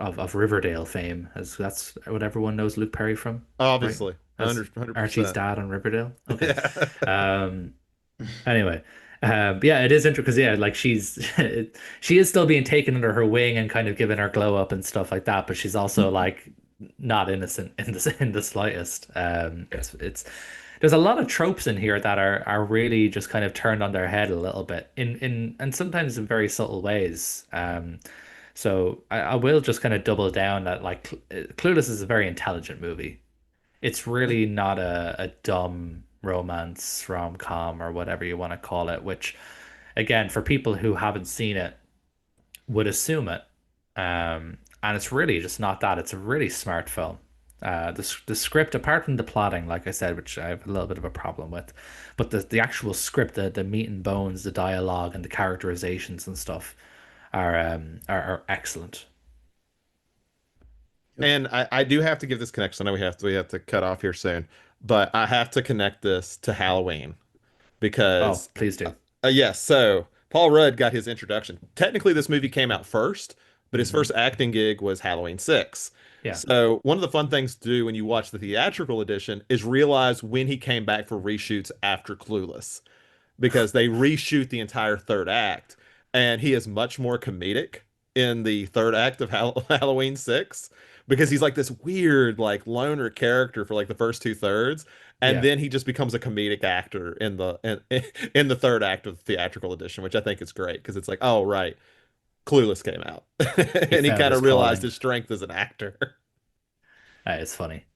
of Riverdale fame, as that's what everyone knows Luke Perry from, right? Obviously, As 100%. Archie's dad on Riverdale. Okay. Yeah. Um, Anyway, yeah, it is interesting because yeah, like she is still being taken under her wing and kind of given her glow up and stuff like that, but she's also like not innocent in the slightest. It's there's a lot of tropes in here that are really just kind of turned on their head a little bit in and sometimes in very subtle ways. So I will just kind of double down that like Clueless is a very intelligent movie. It's really not a dumb romance rom-com or whatever you want to call it, which again, for people who haven't seen it, would assume it. And it's really just not that. It's a really smart film. The script, apart from the plotting, like I said, which I have a little bit of a problem with, but the actual script, the meat and bones, the dialogue and the characterizations and stuff are excellent. Yep. And I do have to give this connection. I know we have to cut off here soon, but I have to connect this to Halloween Oh, because please do. yes, so Paul Rudd got his introduction. Technically, this movie came out first, but his Hmm. first acting gig was Halloween 6. Yeah. So one of the fun things to do when you watch the theatrical edition is realize when he came back for reshoots after Clueless, because they reshoot the entire third act, and he is much more comedic in the third act of Halloween 6 because he's like this weird like loner character for like the first two thirds, and Yeah. then he just becomes a comedic actor in the third act of the theatrical edition, which I think is great because it's like, oh right, Clueless came out He and he found kind his of realized calling. his strength as an actor. It's funny.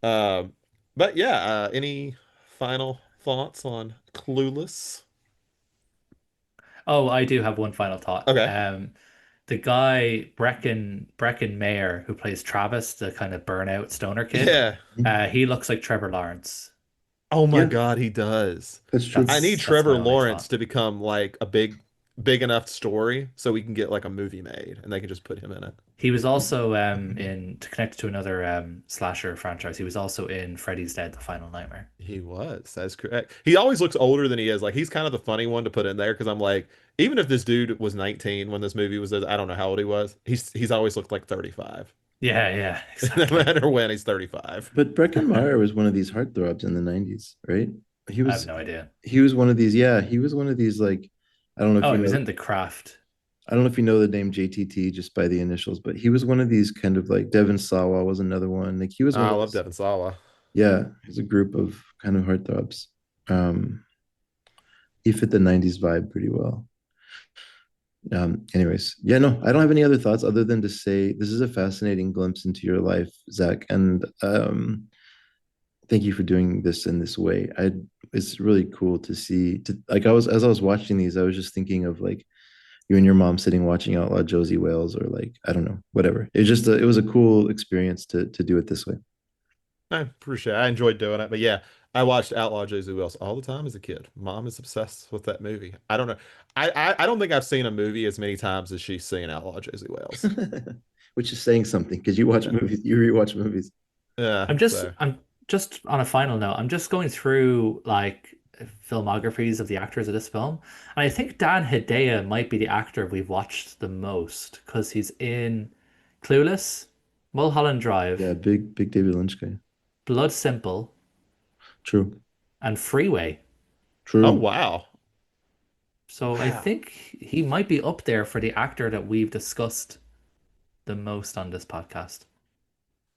um but yeah, any final thoughts on Clueless? Oh, I do have one final thought. Okay. The guy Brecken Mayer who plays Travis, the kind of burnout stoner kid, Yeah. he looks like Trevor Lawrence. Oh my Yeah, God, he does. that's true. I need That's Trevor my only Lawrence thought. to become like a big enough story so we can get like a movie made and they can just put him in it. He was also in to connect to another slasher franchise. He was also in Freddy's Dead: The Final Nightmare. He was. That's correct. He always looks older than he is. Like he's kind of the funny one to put in there because I'm like, even if this dude was 19 when this movie was, I don't know how old he was. He's always looked like 35. Yeah, yeah, No exactly. matter when, he's 35. But Breckin Meyer was one of these heartthrobs in the 90s, right? He I have was no idea. he was one of these, yeah, he was one of these like I don't know if Oh, you he was know in The Craft. I don't know if you know the name JTT just by the initials, but he was one of these kind of like Devin Sawa was another one. Like he was Oh, one I of love those, Devin Sawa. yeah, it's a group of kind of heartthrobs. He fit the 90s vibe pretty well. Anyways, yeah, no, I don't have any other thoughts other than to say this is a fascinating glimpse into your life, Zach, and thank you for doing this in this way. It's really cool to see to like I was as I was watching these, I was just thinking of like you and your mom sitting watching Outlaw Josey Wales or like I don't know, whatever. It was a cool experience to do it this way. I appreciate it. I enjoyed doing it. But yeah, I watched Outlaw Josey Wales all the time as a kid. Mom is obsessed with that movie. I don't know. I don't think I've seen a movie as many times as she's seen Outlaw Josey Wales. Which is saying something because you watch Yeah. movies, you rewatch movies. Yeah. So I'm just on a final note, I'm just going through like filmographies of the actors of this film, and I think Dan Hedaya might be the actor we've watched the most because he's in Clueless, Mulholland Yeah, Drive, big David Lynch guy. Blood Simple, True. and Freeway. oh True. wow. So I Wow. think he might be up there for the actor that we've discussed the most on this podcast.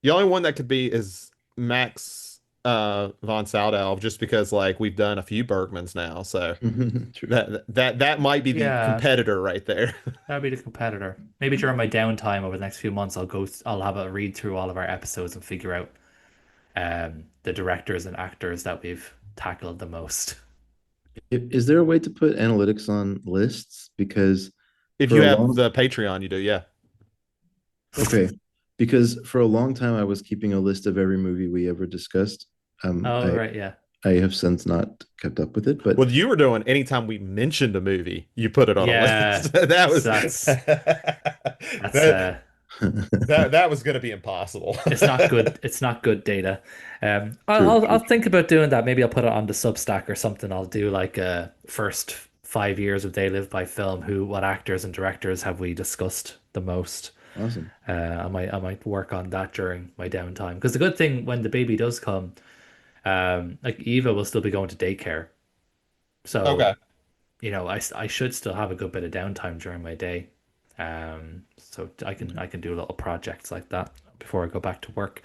The only one that could be is Max von Sydow, just because like we've done a few Bergmans now. So True. that might be the Yeah, competitor right there. that'd be the competitor. Maybe during my downtime over the next few months, I'll have a read through all of our episodes and figure out the directors and actors that we've tackled the most. Is there a way to put analytics on lists? Because If for you a have long the Patreon, you do, yeah. okay, because for a long time I was keeping a list of every movie we ever discussed. Um, Oh, I right, yeah. I have since not kept up with it, but Well, you were doing anytime we mentioned a movie, you put it on a Yeah. list. That was So that's that that was going to be impossible. it's not good. It's not good data. true, true, I'll true. think about doing that. Maybe I'll put it on the Substack or something. I'll do like first 5 years of They Live by Film. What actors and directors have we discussed the most? Awesome. I might work on that during my downtime. Because the good thing when the baby does come, like Eva will still be going to daycare, so Okay. I should still have a good bit of downtime during my day. So I can do little projects like that before I go back to work.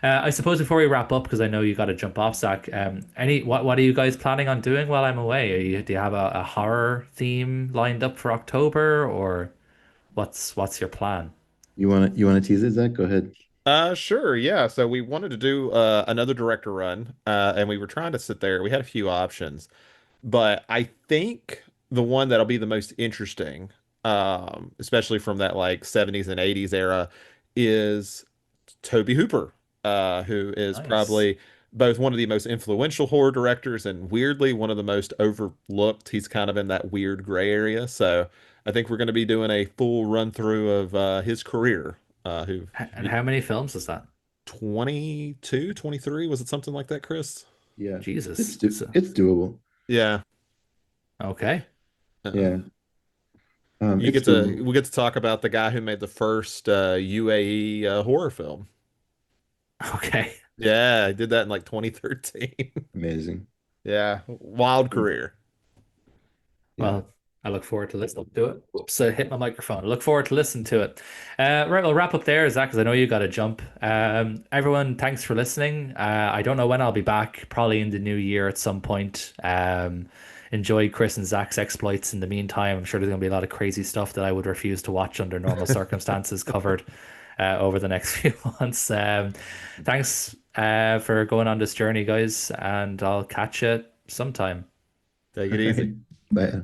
I suppose before we wrap up, because I know you got to jump off, Zach. What are you guys planning on doing while I'm away? Do you have a horror theme lined up for October, or what's your plan? You want to tease it, Zach? Go ahead. Sure, yeah. So we wanted to do another director run, and we were trying to sit there. We had a few options, but I think the one that'll be the most interesting, especially from that like 70s and 80s era, is Toby Hooper, who is Nice. probably both one of the most influential horror directors and weirdly one of the most overlooked. He's kind of in that weird gray area. So I think we're going to be doing a full run through of his career. Who And how many films is that? 22, 23? Was it something like that, Chris? Yeah, Jesus. it's doable. Yeah. Okay. Yeah, You it's get to doable. we get to talk about the guy who made the first UAE horror film. Okay. Yeah, I did that in like 2013. Amazing. Yeah, wild career. Yeah. Well, I look forward to listening to it. Whoops, I hit my microphone. I look forward to listening to it. Right, we'll wrap up there, Zach, because I know you got to jump. Everyone, thanks for listening. I don't know when I'll be back, probably in the new year at some point. Enjoy Chris and Zach's exploits in the meantime. I'm sure there's going to be a lot of crazy stuff that I would refuse to watch under normal circumstances covered over the next few months. Thanks for going on this journey, guys, and I'll catch you sometime. Take All it easy. right. Bye.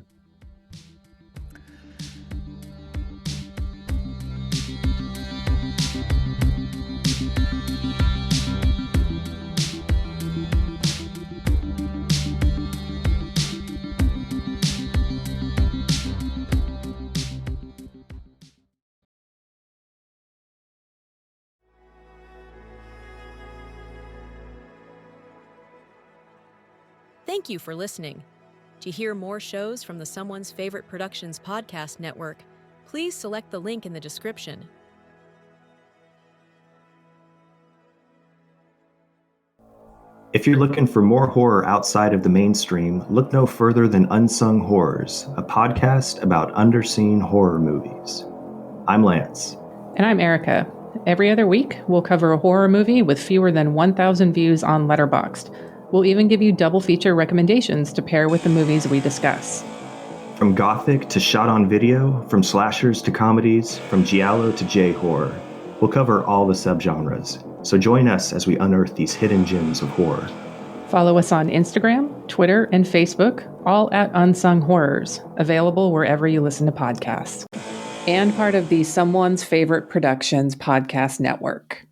Thank you for listening. To hear more shows from the Someone's Favorite Productions podcast network, please select the link in the description. If you're looking for more horror outside of the mainstream, look no further than Unsung Horrors, a podcast about underseen horror movies. I'm Lance. And I'm Erica. Every other week, we'll cover a horror movie with fewer than 1,000 views on Letterboxd. We'll even give you double feature recommendations to pair with the movies we discuss. From gothic to shot on video, from slashers to comedies, from giallo to J-horror, we'll cover all the subgenres. So join us as we unearth these hidden gems of horror. Follow us on Instagram, Twitter, and Facebook, all at Unsung Horrors, available wherever you listen to podcasts. And part of the Someone's Favorite Productions podcast network.